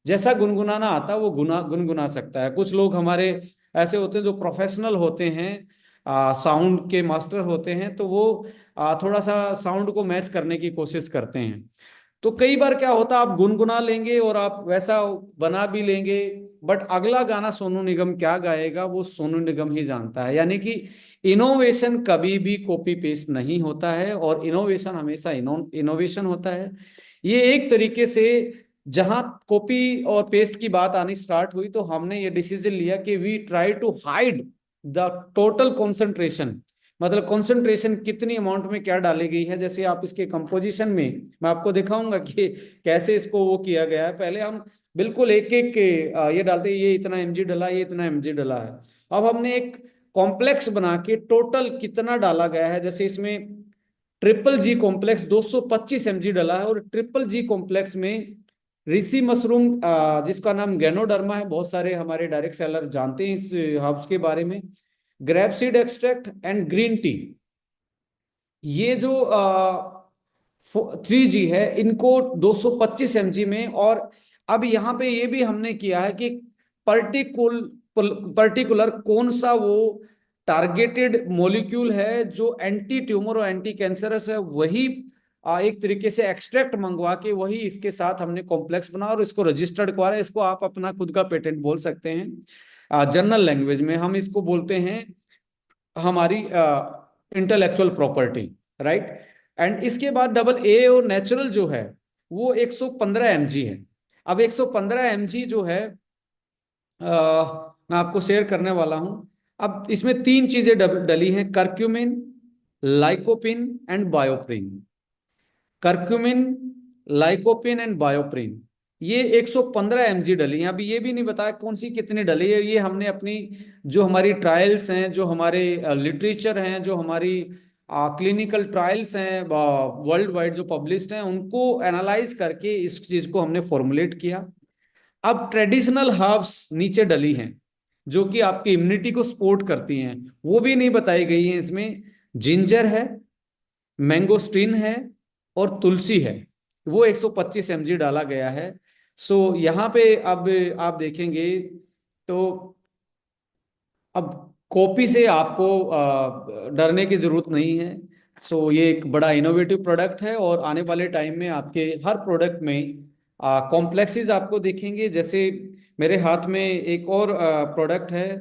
जैसा गुनगुनाना आता है वो गुनगुना सकता है। कुछ लोग हमारे ऐसे होते हैं जो प्रोफेशनल होते हैं, साउंड के मास्टर होते हैं, तो वो थोड़ा सा साउंड को मैच करने की कोशिश करते हैं। तो कई बार क्या होता है, आप गुनगुना लेंगे और आप वैसा बना भी लेंगे, बट अगला गाना सोनू निगम क्या गाएगा वो सोनू निगम ही जानता है। यानी कि इनोवेशन कभी भी कॉपी पेस्ट नहीं होता है, और इनोवेशन हमेशा इनोवेशन होता है। ये एक तरीके से जहां कॉपी और पेस्ट की बात आनी स्टार्ट हुई, तो हमने ये डिसीजन लिया कि we try to hide the total concentration, मतलब कॉन्सेंट्रेशन कितनी अमाउंट में क्या डाली गई है। जैसे आप इसके कंपोजिशन में मैं आपको दिखाऊंगा कि कैसे इसको वो किया गया है। पहले हम बिल्कुल एक एक ये डालते हैं, ये इतना एमजी डला, ये इतना एमजी डला है। अब हमने एक कॉम्प्लेक्स बना के टोटल कितना डाला गया है, जैसे इसमें ट्रिपल जी कॉम्प्लेक्स 225 एमजी डला है, और ट्रिपल जी कॉम्प्लेक्स में ऋषि मशरूम जिसका नाम गैनोडर्मा है, बहुत सारे हमारे डायरेक्ट सेलर जानते हैं इस हर्ब्स के बारे में। Grape seed extract and green tea, ये जो 3G है, इनको 225 mg में। और अब यहाँ पे ये भी हमने किया है कि पर्टिकुलर कौन सा वो टारगेटेड मॉलिक्यूल है जो एंटी ट्यूमर और एंटी कैंसरस है, वही एक तरीके से एक्सट्रैक्ट मंगवा के वही इसके साथ हमने कॉम्प्लेक्स बना और इसको रजिस्टर्ड करवाया। इसको आप अपना खुद का पेटेंट बोल सकते हैं। जनरल लैंग्वेज में हम इसको बोलते हैं हमारी इंटेलेक्चुअल प्रॉपर्टी, राइट। एंड इसके बाद डबल ए और नेचुरल जो है वो 115 mg है। अब 115 mg जो है मैं आपको शेयर करने वाला हूं। अब इसमें तीन चीजें डली हैं, curcumin, lycopene and bioperine. Curcumin, lycopene and bioperine, ये 115 mg डली है। अभी ये भी नहीं बताया कौन सी कितनी डली है, ये हमने अपनी जो हमारी ट्रायल्स हैं, जो हमारे लिटरेचर हैं, जो हमारी क्लिनिकल ट्रायल्स हैं वर्ल्ड वाइड जो पब्लिश्ड हैं, उनको एनालाइज करके इस चीज को हमने फॉर्मुलेट किया। अब ट्रेडिशनल हर्ब्स नीचे डली हैं जो कि आपकी इम्यूनिटी को सपोर्ट करती हैं, वो भी नहीं बताई गई हैं इसमें। जिंजर है, मैंगोस्टीन है और तुलसी है, वो 125 mg डाला गया है। सो यहाँ पे अब आप देखेंगे तो अब कॉपी से आपको डरने की जरूरत नहीं है। सो ये एक बड़ा इनोवेटिव प्रोडक्ट है, और आने वाले टाइम में आपके हर प्रोडक्ट में कॉम्प्लेक्सेस आपको देखेंगे। जैसे मेरे हाथ में एक और प्रोडक्ट है,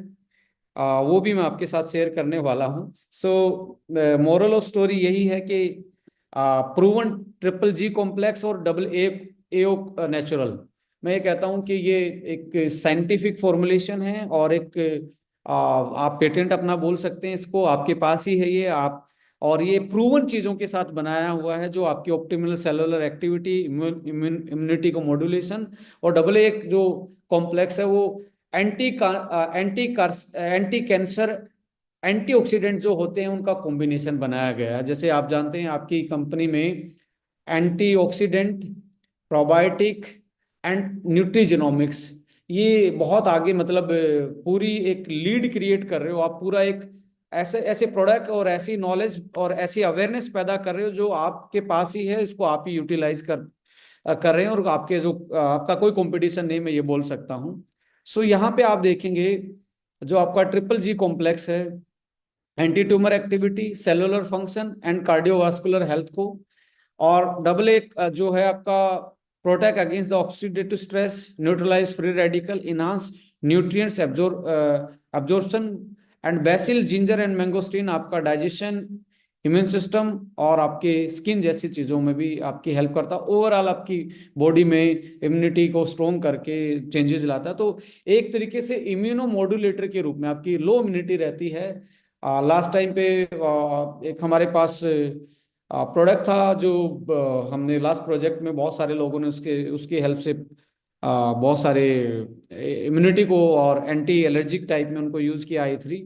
वो भी मैं आपके साथ शेयर करने वाला हूँ। सो मोरल ऑफ स्टोरी यही है कि प्रूवन ट्रिपल जी कॉम्प्लेक्स और डबल ए एओ नेचुरल, मैं ये कहता हूँ कि ये एक साइंटिफिक फॉर्मुलेशन है, और एक आप पेटेंट अपना बोल सकते हैं इसको, आपके पास ही है ये आप। और ये प्रूवन चीजों के साथ बनाया हुआ है जो आपकी ऑप्टिमल सेलुलर एक्टिविटी, इम्यूनिटी को मॉड्यूलेशन, और डबल एक जो कॉम्प्लेक्स है वो anti anti anti cancer antioxidant जो होते हैं उनका कॉम्बिनेशन बनाया गया है। जैसे आप जानते हैं आपकी कंपनी में एंटीऑक्सीडेंट, प्रोबायोटिक एंड न्यूट्रीजिनोमिक्स, ये बहुत आगे मतलब पूरी एक लीड क्रिएट कर रहे हो आप। पूरा एक ऐसे ऐसे प्रोडक्ट और ऐसी नॉलेज और ऐसी अवेयरनेस पैदा कर रहे हो जो आपके पास ही है, इसको आप ही यूटिलाइज कर रहे हैं, और आपके जो आपका कोई कंपटीशन नहीं, मैं ये बोल सकता हूँ। सो यहाँ पे आप देखेंगे जो आपका ट्रिपल जी कॉम्प्लेक्स है, anti tumour activity, cellular function and cardiovascular health को, और डबल एक जो है आपका protect against the oxidative stress, neutralise free radical, enhance nutrients absorption and basil, ginger and mangosteen आपका डाइजेशन, इम्यून सिस्टम और आपके स्किन जैसी चीजों में भी आपकी हेल्प करता है। ओवरऑल आपकी बॉडी में इम्यूनिटी को स्ट्रॉन्ग करके चेंजेस लाता है। तो एक तरीके से इम्यूनो मॉड्यूलेटर के रूप में आपकी लो इम्यूनिटी रहती है। लास्ट टाइम पे एक हमारे पास प्रोडक्ट था जो हमने लास्ट प्रोजेक्ट में बहुत सारे लोगों ने उसके उसकी हेल्प से बहुत सारे इम्यूनिटी को और एंटी एलर्जिक टाइप में उनको यूज किया I3।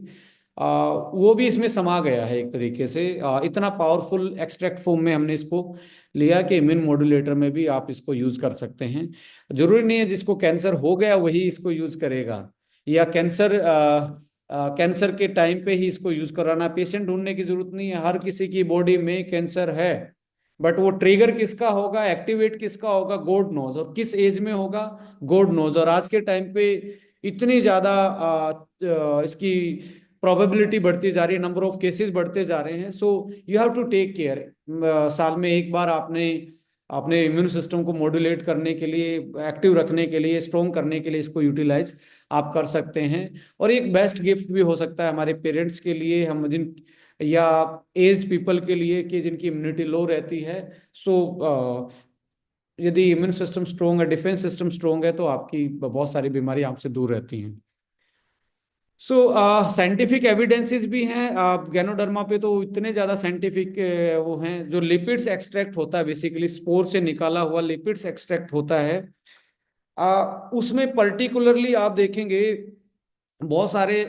वो भी इसमें समा गया है एक तरीके से। इतना पावरफुल एक्सट्रैक्ट फॉर्म में हमने इसको लिया कि इम्यून मॉड्यूलेटर में भी आप इसको यूज कर सकते हैं। जरूरी नहीं है जिसको कैंसर हो गया वही इसको यूज करेगा, या कैंसर के टाइम पे ही इसको यूज कराना। पेशेंट ढूंढने की जरूरत नहीं है, हर किसी की बॉडी में कैंसर है, बट वो ट्रिगर किसका होगा, एक्टिवेट किसका होगा, गॉड नोज, और किस एज में होगा, गॉड नोज। और आज के टाइम पे इतनी ज्यादा इसकी प्रोबेबिलिटी बढ़ती जा रही है, नंबर ऑफ केसेस बढ़ते जा रहे हैं। So you have to take care. साल में एक बार आपने अपने इम्यून सिस्टम को मॉड्यूलेट करने के लिए, एक्टिव रखने के लिए, स्ट्रॉन्ग करने के लिए इसको यूटिलाइज आप कर सकते हैं। और एक बेस्ट गिफ्ट भी हो सकता है हमारे पेरेंट्स के लिए, हम जिन या एज्ड पीपल के लिए कि जिनकी इम्यूनिटी लो रहती है। सो यदि इम्यून सिस्टम स्ट्रॉन्ग है, डिफेंस सिस्टम स्ट्रॉन्ग है, तो आपकी बहुत सारी बीमारी आपसे दूर रहती हैं। सो साइंटिफिक एविडेंसेस भी हैं। गैनोडर्मा पे तो इतने ज़्यादा साइंटिफिक वो हैं। जो लिपिड्स एक्सट्रैक्ट होता है, बेसिकली स्पोर से निकाला हुआ लिपिड्स एक्सट्रैक्ट होता है, उसमें पर्टिकुलरली आप देखेंगे बहुत सारे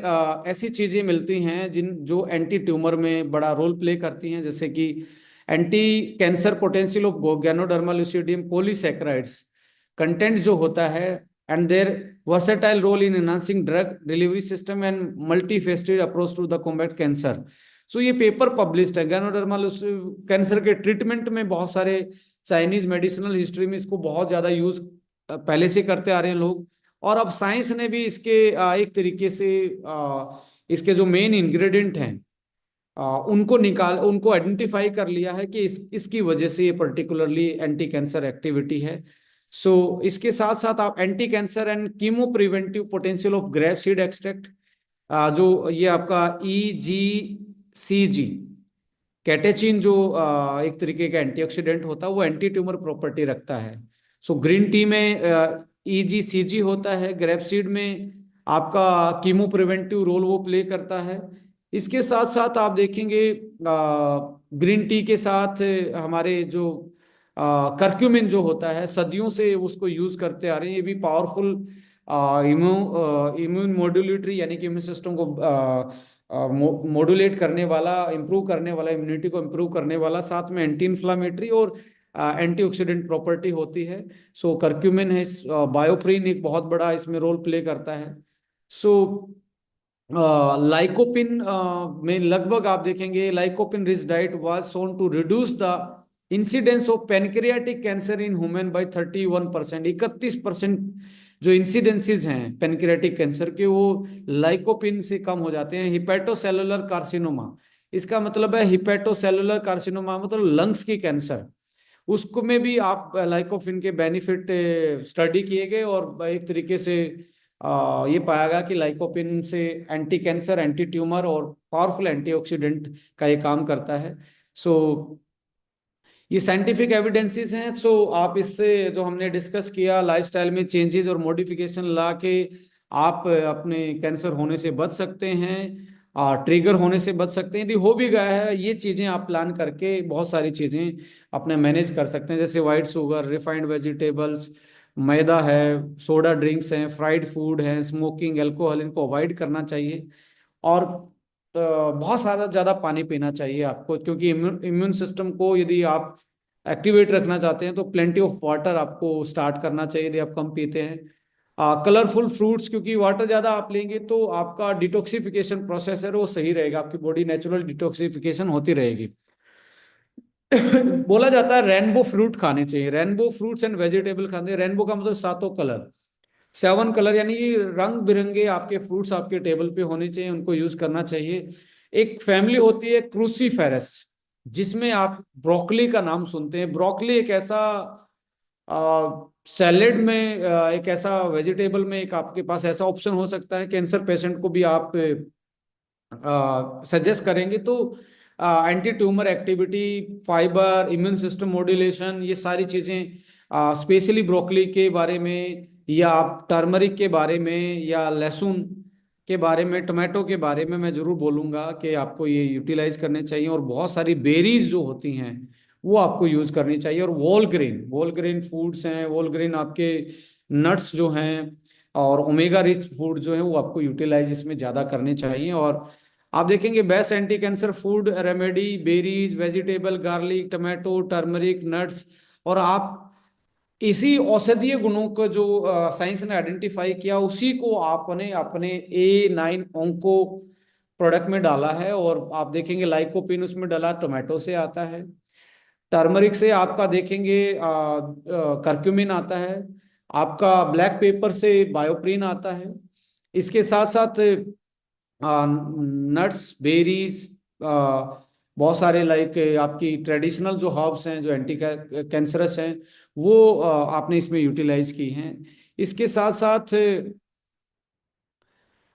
ऐसी चीजें मिलती हैं जिन जो एंटी ट्यूमर में बड़ा रोल प्ले करती हैं, जैसे कि anti cancer potential of ganoderma lucidum polysaccharides content जो होता है, and their versatile role in enhancing drug delivery system and multifaceted approach to the combat cancer. So ये पेपर पब्लिश्ड है। गैनोडर्मा कैंसर के ट्रीटमेंट में बहुत सारे Chinese medicinal history में इसको बहुत ज्यादा यूज पहले से करते आ रहे हैं लोग। और अब साइंस ने भी इसके एक तरीके से इसके जो मेन इंग्रेडिएंट हैं उनको आइडेंटिफाई कर लिया है कि इसकी वजह से ये पर्टिकुलरली एंटी कैंसर एक्टिविटी है। सो इसके साथ साथ आप anti cancer and chemo preventive potential of grape seed extract, जो ये आपका EGCG कैटेचिन जो एक तरीके का एंटीऑक्सीडेंट होता है, वो एंटी ट्यूमर प्रॉपर्टी रखता है। सो ग्रीन टी में EGCG होता है, ग्रेप सीड में आपका कीमो प्रिवेंटिव रोल वो प्ले करता है। इसके साथ साथ आप देखेंगे ग्रीन टी के साथ हमारे जो करक्यूमिन जो होता है, सदियों से उसको यूज करते आ रहे हैं। ये भी पावरफुल इम्यून मॉड्यूलेटरी, यानी कि इम्यून सिस्टम को मॉड्यूलेट करने वाला, इंप्रूव करने वाला, इम्यूनिटी को इंप्रूव करने वाला, साथ में एंटी इन्फ्लामेटरी और एंटीऑक्सीडेंट प्रॉपर्टी होती है। सो करक्यूमिन है, बायोप्रिन एक बहुत बड़ा इसमें रोल प्ले करता है। सो लाइकोपिन में लगभग आप देखेंगे lycopene rich diet was shown to reduce the incidence of pancreatic cancer in human by 31%। 31% जो इंसिडेंसेस हैं पेनक्रियाटिक कैंसर के, वो लाइकोपिन से कम हो जाते हैं। हिपेटोसेलुलर कार्सिनोमा, इसका मतलब है हिपेटोसेलुलर कार्सिनोमा मतलब लंग्स की कैंसर, उसको में भी आप लाइकोपिन के बेनिफिट स्टडी किए गए और एक तरीके से ये पाया गया कि लाइकोपिन से एंटी कैंसर, एंटी ट्यूमर और पावरफुल एंटीऑक्सीडेंट का ये काम करता है। सो ये साइंटिफिक एविडेंसेस हैं। सो आप इससे जो हमने डिस्कस किया, लाइफस्टाइल में चेंजेस और मॉडिफिकेशन ला के आप अपने कैंसर होने से बच सकते हैं, ट्रिगर होने से बच सकते हैं। यदि हो भी गया है, ये चीज़ें आप प्लान करके बहुत सारी चीज़ें अपने मैनेज कर सकते हैं, जैसे वाइट शुगर, रिफाइंड वेजिटेबल्स, मैदा है, सोडा ड्रिंक्स हैं, फ्राइड फूड है, स्मोकिंग, अल्कोहल, इनको अवॉइड करना चाहिए। और बहुत सारा ज़्यादा पानी पीना चाहिए आपको, क्योंकि इम्यून सिस्टम को यदि आप एक्टिवेट रखना चाहते हैं तो प्लेंटी ऑफ वाटर आपको स्टार्ट करना चाहिए यदि आप कम पीते हैं। कलरफुल फ्रूट्स, क्योंकि वाटर ज़्यादा आप लेंगे तो आपका डिटॉक्सिफिकेशन प्रोसेस है वो सही रहेगा, आपकी बॉडी नेचुरल डिटॉक्सिफिकेशन होती रहेगी। बोला जाता है रेनबो फ्रूट खाने चाहिए, रेनबो फ्रूट्स एंड वेजिटेबल खाने। रेनबो का मतलब सातों कलर, 7 कलर, यानी रंग बिरंगे आपके फ्रूट्स आपके टेबल पे होने चाहिए, उनको यूज करना चाहिए। एक फैमिली होती है क्रूसीफेरस, जिसमें आप ब्रोकली का नाम सुनते हैं। ब्रोकली एक ऐसा सैलेड में एक ऐसा वेजिटेबल में एक आपके पास ऐसा ऑप्शन हो सकता है, कैंसर पेशेंट को भी आप सजेस्ट करेंगे तो anti tumour activity, fibre, immune system modulation, ये सारी चीज़ें स्पेशली ब्रोकली के बारे में, या आप टर्मरिक के बारे में, या लहसुन के बारे में, टमाटो के बारे में मैं ज़रूर बोलूँगा कि आपको ये यूटिलाइज करने चाहिए। और बहुत सारी बेरीज जो होती हैं वो आपको यूज करनी चाहिए। और वोल ग्रेन फूड्स हैं, वोल ग्रेन आपके नट्स जो हैं, और ओमेगा रिच फूड जो है वो आपको यूटिलाइज इसमें ज़्यादा करने चाहिए। और आप देखेंगे best anti cancer food remedy, berries, vegetable, garlic, tomato, turmeric, nuts. और आप इसी औषधीय गुणों को जो साइंस ने आइडेंटिफाई किया, उसी को आपने अपने A9 ओंको प्रोडक्ट में डाला है। और आप देखेंगे लाइकोपिन उसमें डाला, टोमेटो से आता है। टर्मरिक से आपका देखेंगे करक्यूमिन आता है, आपका ब्लैक पेपर से बायोप्रिन आता है। इसके साथ साथ नट्स, बेरीज, बहुत सारे लाइक आपकी ट्रेडिशनल जो हर्ब्स हैं जो एंटी कैंसरस हैं, वो आपने इसमें यूटिलाइज की हैं। इसके साथ साथ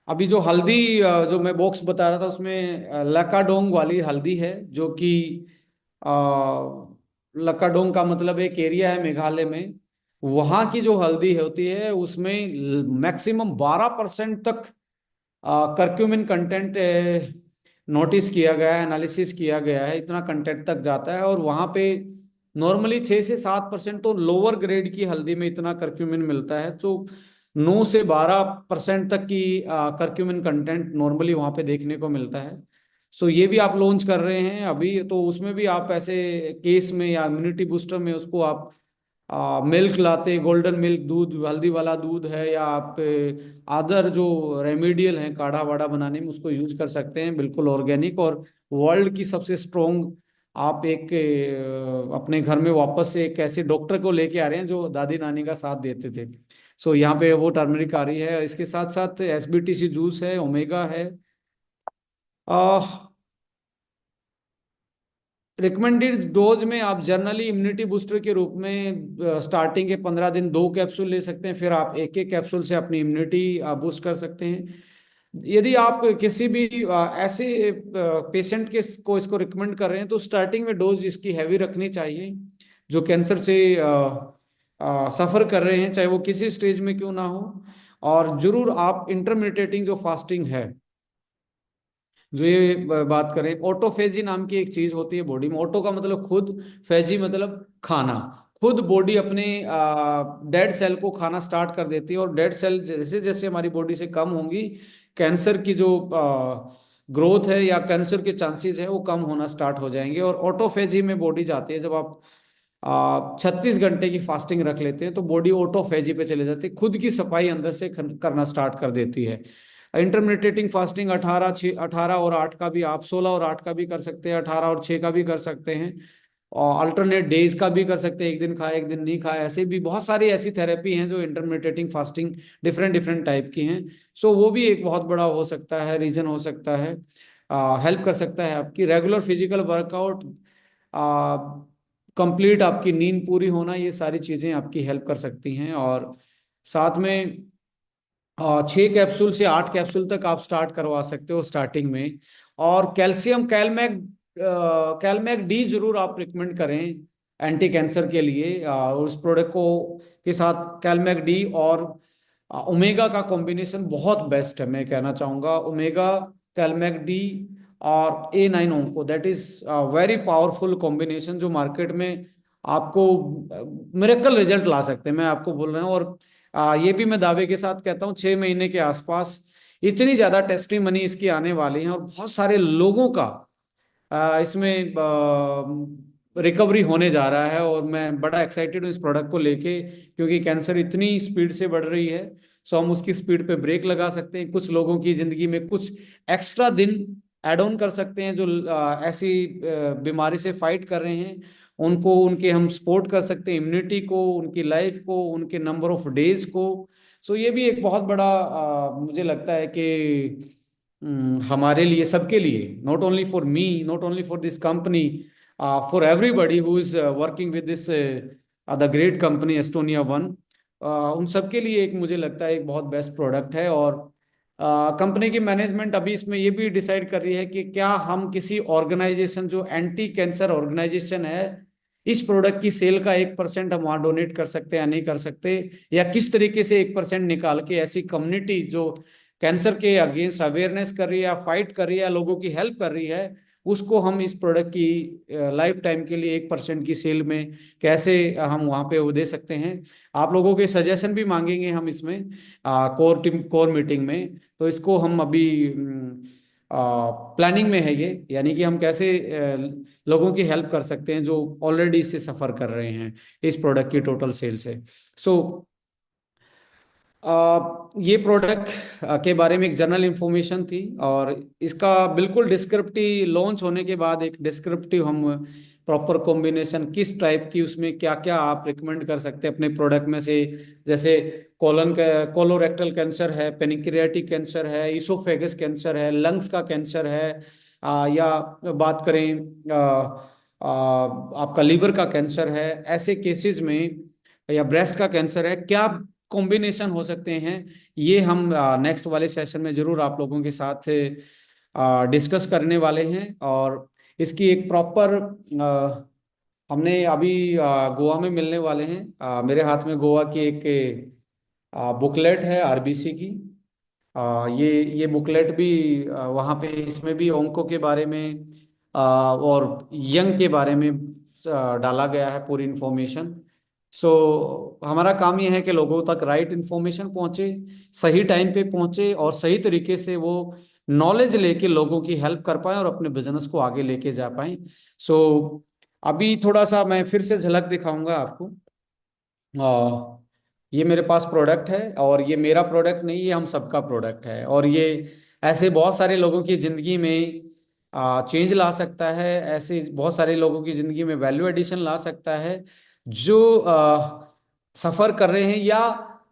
अभी जो हल्दी जो मैं बॉक्स बता रहा था उसमें लकाडोंग वाली हल्दी है, जो कि अ, लकाडोंग का मतलब एक एरिया है मेघालय में। वहाँ की जो हल्दी होती है उसमें मैक्सिमम 12% तक करक्यूमिन कंटेंट नोटिस किया गया है, एनालिसिस किया गया है, इतना कंटेंट तक जाता है। और वहाँ पे नॉर्मली 6 से 7% तो लोअर ग्रेड की हल्दी में इतना करक्यूमिन मिलता है, तो 9 से 12% तक की करक्यूमिन कंटेंट नॉर्मली वहाँ पे देखने को मिलता है। सो ये भी आप लॉन्च कर रहे हैं अभी, तो उसमें भी आप ऐसे केस में या इम्यूनिटी बूस्टर में उसको आप मिल्क लाते, गोल्डन मिल्क दूध, हल्दी वाला दूध है, या आप अदर जो रेमेडियल है काढ़ा वाढ़ा बनाने में उसको यूज कर सकते हैं, बिल्कुल ऑर्गेनिक। और वर्ल्ड की सबसे स्ट्रोंग आप एक अपने घर में वापस से एक ऐसे डॉक्टर को लेके आ रहे हैं जो दादी नानी का साथ देते थे। सो यहाँ पे वो टर्मरिक आ रही है, इसके साथ साथ एसबीटीसी जूस है, ओमेगा है। रिकमेंडेड डोज में आप जनरली इम्यूनिटी बूस्टर के रूप में स्टार्टिंग के 15 दिन 2 कैप्सूल ले सकते हैं, फिर आप एक एक कैप्सूल से अपनी इम्यूनिटी बूस्ट कर सकते हैं। यदि आप किसी भी ऐसे पेशेंट के को इसको रिकमेंड कर रहे हैं तो स्टार्टिंग में डोज इसकी हैवी रखनी चाहिए, जो कैंसर से सफ़र कर रहे हैं, चाहे वो किसी स्टेज में क्यों ना हो। और जरूर आप इंटरमिटेटिंग जो फास्टिंग है, जो ये बात करें, ऑटोफेजी नाम की एक चीज होती है बॉडी में। ऑटो का मतलब खुद, फेजी मतलब खाना। खुद बॉडी अपने डेड सेल को खाना स्टार्ट कर देती है, और डेड सेल जैसे जैसे हमारी बॉडी से कम होंगी, कैंसर की जो ग्रोथ है या कैंसर के चांसेस है वो कम होना स्टार्ट हो जाएंगे। और ऑटोफेजी में बॉडी जाती है, जब आप 36 घंटे की फास्टिंग रख लेते हैं तो बॉडी ऑटोफेजी पे चले जाती है, खुद की सफाई अंदर से करना स्टार्ट कर देती है। इंटरमिटेटिंग फास्टिंग 18 और 8 का भी, आप 16 और 8 का भी कर सकते हैं, 18 और 6 का भी कर सकते हैं, और अल्टरनेट डेज का भी कर सकते हैं, एक दिन खाए एक दिन नहीं खाए। ऐसे भी बहुत सारी ऐसी थेरेपी हैं जो इंटरमिटेटिंग फास्टिंग डिफरेंट डिफरेंट टाइप की हैं। सो वो भी एक बहुत बड़ा हो सकता है, रीजन हो सकता है, हेल्प कर सकता है। आपकी रेगुलर फिजिकल वर्कआउट, कंप्लीट आपकी नींद पूरी होना, ये सारी चीज़ें आपकी हेल्प कर सकती हैं। और साथ में 6 कैप्सूल से 8 कैप्सूल तक आप स्टार्ट करवा सकते हो स्टार्टिंग में। और कैल्शियम कैलमैक डी जरूर आप रिकमेंड करें एंटी कैंसर के लिए। उस प्रोडक्ट को के साथ कैलमैक डी और ओमेगा का कॉम्बिनेशन बहुत बेस्ट है, मैं कहना चाहूँगा। ओमेगा, कैलमैक डी और A9 onco, that is very powerful combination, जो मार्केट में आपको मिरेकल रिजल्ट ला सकते हैं, मैं आपको बोल रहा हूँ। और ये भी मैं दावे के साथ कहता हूँ, 6 महीने के आसपास इतनी ज्यादा टेस्टिंग मनी इसकी आने वाली है, और बहुत सारे लोगों का इसमें रिकवरी होने जा रहा है। और मैं बड़ा एक्साइटेड हूँ इस प्रोडक्ट को लेके, क्योंकि कैंसर इतनी स्पीड से बढ़ रही है। सो हम उसकी स्पीड पे ब्रेक लगा सकते हैं, कुछ लोगों की जिंदगी में कुछ एक्स्ट्रा दिन ऐड ऑन कर सकते हैं, जो ऐसी बीमारी से फाइट कर रहे हैं, उनको उनके हम सपोर्ट कर सकते हैं, इम्यूनिटी को, उनकी लाइफ को, उनके नंबर ऑफ डेज को। सो ये भी एक बहुत बड़ा मुझे लगता है कि हमारे लिए, सबके लिए, not only for me, not only for this company, for everybody who is working with this the great company Estonia one, उन सबके लिए एक, मुझे लगता है एक बहुत बेस्ट प्रोडक्ट है। और कंपनी की मैनेजमेंट अभी इसमें ये भी डिसाइड कर रही है कि क्या हम किसी ऑर्गेनाइजेशन, जो एंटी कैंसर ऑर्गेनाइजेशन है, इस प्रोडक्ट की सेल का 1% हम वहाँ डोनेट कर सकते हैं या नहीं कर सकते, या किस तरीके से 1% निकाल के ऐसी कम्युनिटी जो कैंसर के अगेंस्ट अवेयरनेस कर रही है या फाइट कर रही है या लोगों की हेल्प कर रही है, उसको हम इस प्रोडक्ट की लाइफ टाइम के लिए 1% की सेल में कैसे हम वहाँ पे वो दे सकते हैं। आप लोगों के सजेशन भी मांगेंगे हम इसमें कोर टीम, कोर मीटिंग में। तो इसको हम अभी प्लानिंग में है ये, यानी कि हम कैसे लोगों की हेल्प कर सकते हैं जो ऑलरेडी इससे सफ़र कर रहे हैं इस प्रोडक्ट की टोटल सेल से। सो ये प्रोडक्ट के बारे में एक जनरल इंफॉर्मेशन थी, और इसका बिल्कुल डिस्क्रिप्टिव लॉन्च होने के बाद एक डिस्क्रिप्टिव हम प्रॉपर कॉम्बिनेशन किस टाइप की, उसमें क्या क्या आप रिकमेंड कर सकते हैं अपने प्रोडक्ट में से, जैसे कोलन का कोलोरेक्टल कैंसर है, पेनिक्रियाटिक कैंसर है, इसोफेगस कैंसर है, लंग्स का कैंसर है, या बात करें आपका लीवर का कैंसर है, ऐसे केसेस में, या ब्रेस्ट का कैंसर है, क्या कॉम्बिनेशन हो सकते हैं, ये हम नेक्स्ट वाले सेशन में जरूर आप लोगों के साथ डिस्कस करने वाले हैं। और इसकी एक प्रॉपर हमने अभी गोवा में मिलने वाले हैं, मेरे हाथ में गोवा की एक बुकलेट है आरबीसी की, ये बुकलेट भी वहाँ पे इसमें भी ओंको के बारे में और यंग के बारे में डाला गया है पूरी इन्फॉर्मेशन। सो हमारा काम ये है कि लोगों तक राइट इन्फॉर्मेशन पहुंचे, सही टाइम पे पहुंचे और सही तरीके से वो नॉलेज लेके लोगों की हेल्प कर पाए और अपने बिजनेस को आगे लेके जा पाए। सो अभी थोड़ा सा मैं फिर से झलक दिखाऊंगा आपको। ये मेरे पास प्रोडक्ट है और ये मेरा प्रोडक्ट नहीं, ये हम सबका प्रोडक्ट है और ये ऐसे बहुत सारे लोगों की ज़िंदगी में चेंज ला सकता है, ऐसे बहुत सारे लोगों की ज़िंदगी में वैल्यू एडिशन ला सकता है जो सफ़र कर रहे हैं या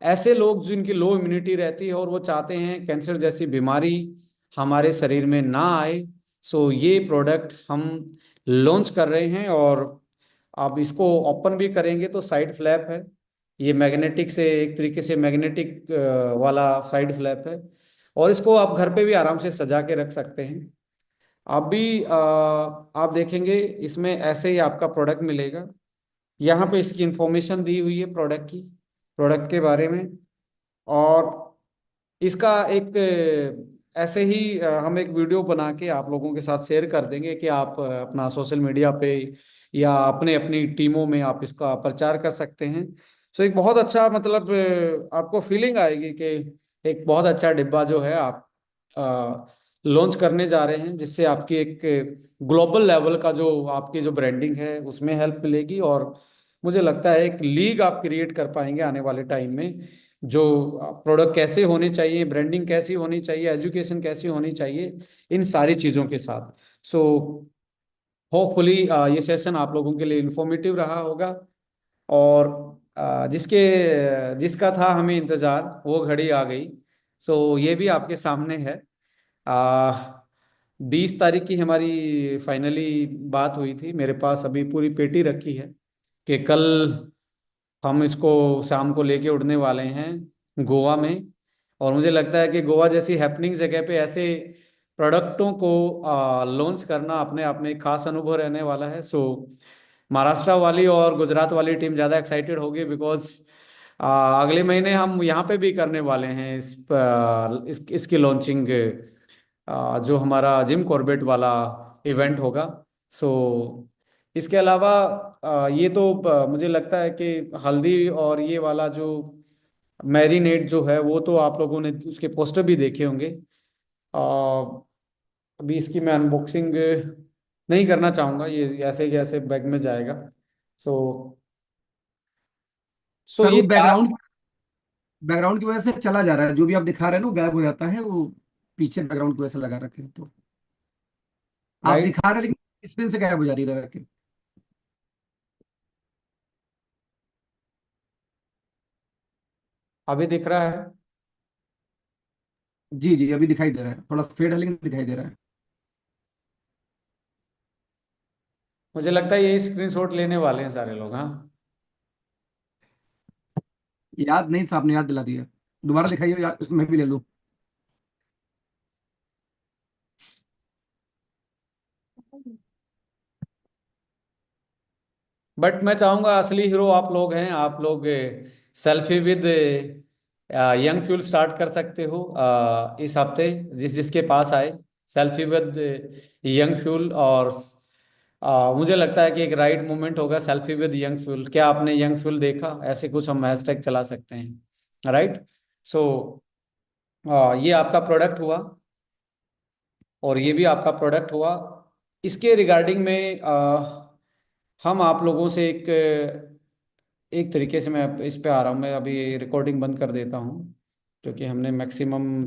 ऐसे लोग जिनकी लो इम्यूनिटी रहती है और वो चाहते हैं कैंसर जैसी बीमारी हमारे शरीर में ना आए। सो ये प्रोडक्ट हम लॉन्च कर रहे हैं और आप इसको ओपन भी करेंगे तो साइड फ्लैप है, ये मैग्नेटिक से एक तरीके से मैग्नेटिक वाला साइड फ्लैप है और इसको आप घर पे भी आराम से सजा के रख सकते हैं। अभी आप देखेंगे इसमें ऐसे ही आपका प्रोडक्ट मिलेगा, यहाँ पे इसकी इंफॉर्मेशन दी हुई है प्रोडक्ट की, प्रोडक्ट के बारे में। और इसका एक ऐसे ही हम एक वीडियो बना के आप लोगों के साथ शेयर कर देंगे कि आप अपना सोशल मीडिया पे या अपने अपनी टीमों में आप इसका प्रचार कर सकते हैं। सो एक बहुत अच्छा मतलब आपको फीलिंग आएगी कि एक बहुत अच्छा डिब्बा जो है आप लॉन्च करने जा रहे हैं, जिससे आपकी एक ग्लोबल लेवल का जो आपकी जो ब्रांडिंग है उसमें हेल्प मिलेगी और मुझे लगता है एक लीग आप क्रिएट कर पाएंगे आने वाले टाइम में, जो प्रोडक्ट कैसे होने चाहिए, ब्रांडिंग कैसी होनी चाहिए, एजुकेशन कैसी होनी चाहिए, इन सारी चीज़ों के साथ। सो होपफुली ये सेशन आप लोगों के लिए इंफॉर्मेटिव रहा होगा और जिसका था हमें इंतज़ार वो घड़ी आ गई। सो ये भी आपके सामने है। 20 तारीख की हमारी फाइनली बात हुई थी, मेरे पास अभी पूरी पेटी रखी है कि कल हम इसको शाम को लेके उड़ने वाले हैं गोवा में। और मुझे लगता है कि गोवा जैसी हैपनिंग जगह पे ऐसे प्रोडक्टों को लॉन्च करना अपने आप में एक खास अनुभव रहने वाला है। सो महाराष्ट्र वाली और गुजरात वाली टीम ज़्यादा एक्साइटेड होगी बिकॉज अगले महीने हम यहाँ पे भी करने वाले हैं इसकी लॉन्चिंग, जो हमारा जिम कॉर्बेट वाला इवेंट होगा। सो इसके अलावा ये तो मुझे लगता है कि हल्दी और ये वाला जो मैरिनेट जो है वो तो आप लोगों ने उसके पोस्टर भी देखे होंगे। अभी इसकी मैं अनबॉक्सिंग नहीं करना चाहूँगा, ये ऐसे ही ऐसे बैग में जाएगा। सो सो सर ये वो चार। बैकग्राउंड की वजह से चला जा रहा है, जो भी आप दिखा रहे हैं ना वो गायब हो जाता है, वो पीछे बैकग्राउंड की वजह से लगा रखे हैं तो आप राइट, दिखा रहे हैं लेकिन स्क्रीन से गायब हो जा रही है रखे। अभी दिख रहा है। जी जी अभी दिखाई दे रहा है, थोड़ा फेड है लेकिन दिखाई दे रहा है। मुझे लगता है ये स्क्रीनशॉट लेने वाले हैं सारे लोग, हाँ। याद नहीं था, आपने याद दिला दिया। दोबारा दिखाइए यार, मैं भी ले लूँ। बट मैं चाहूंगा असली हीरो आप लोग हैं, आप लोग selfie with young fuel start कर सकते हो इस हफ्ते, जिसके पास आए सेल्फी विद यंग फ्यूल। और मुझे लगता है कि एक राइट मोमेंट होगा सेल्फी विद यंग फ्यूल। क्या आपने यंग फ्यूल देखा, ऐसे कुछ हम हैशटैग चला सकते हैं, राइट। सो ये आपका प्रोडक्ट हुआ और ये भी आपका प्रोडक्ट हुआ। इसके रिगार्डिंग में हम आप लोगों से एक तरीके से मैं इस पे आ रहा हूँ, मैं अभी रिकॉर्डिंग बंद कर देता हूँ क्योंकि हमने मैक्सिमम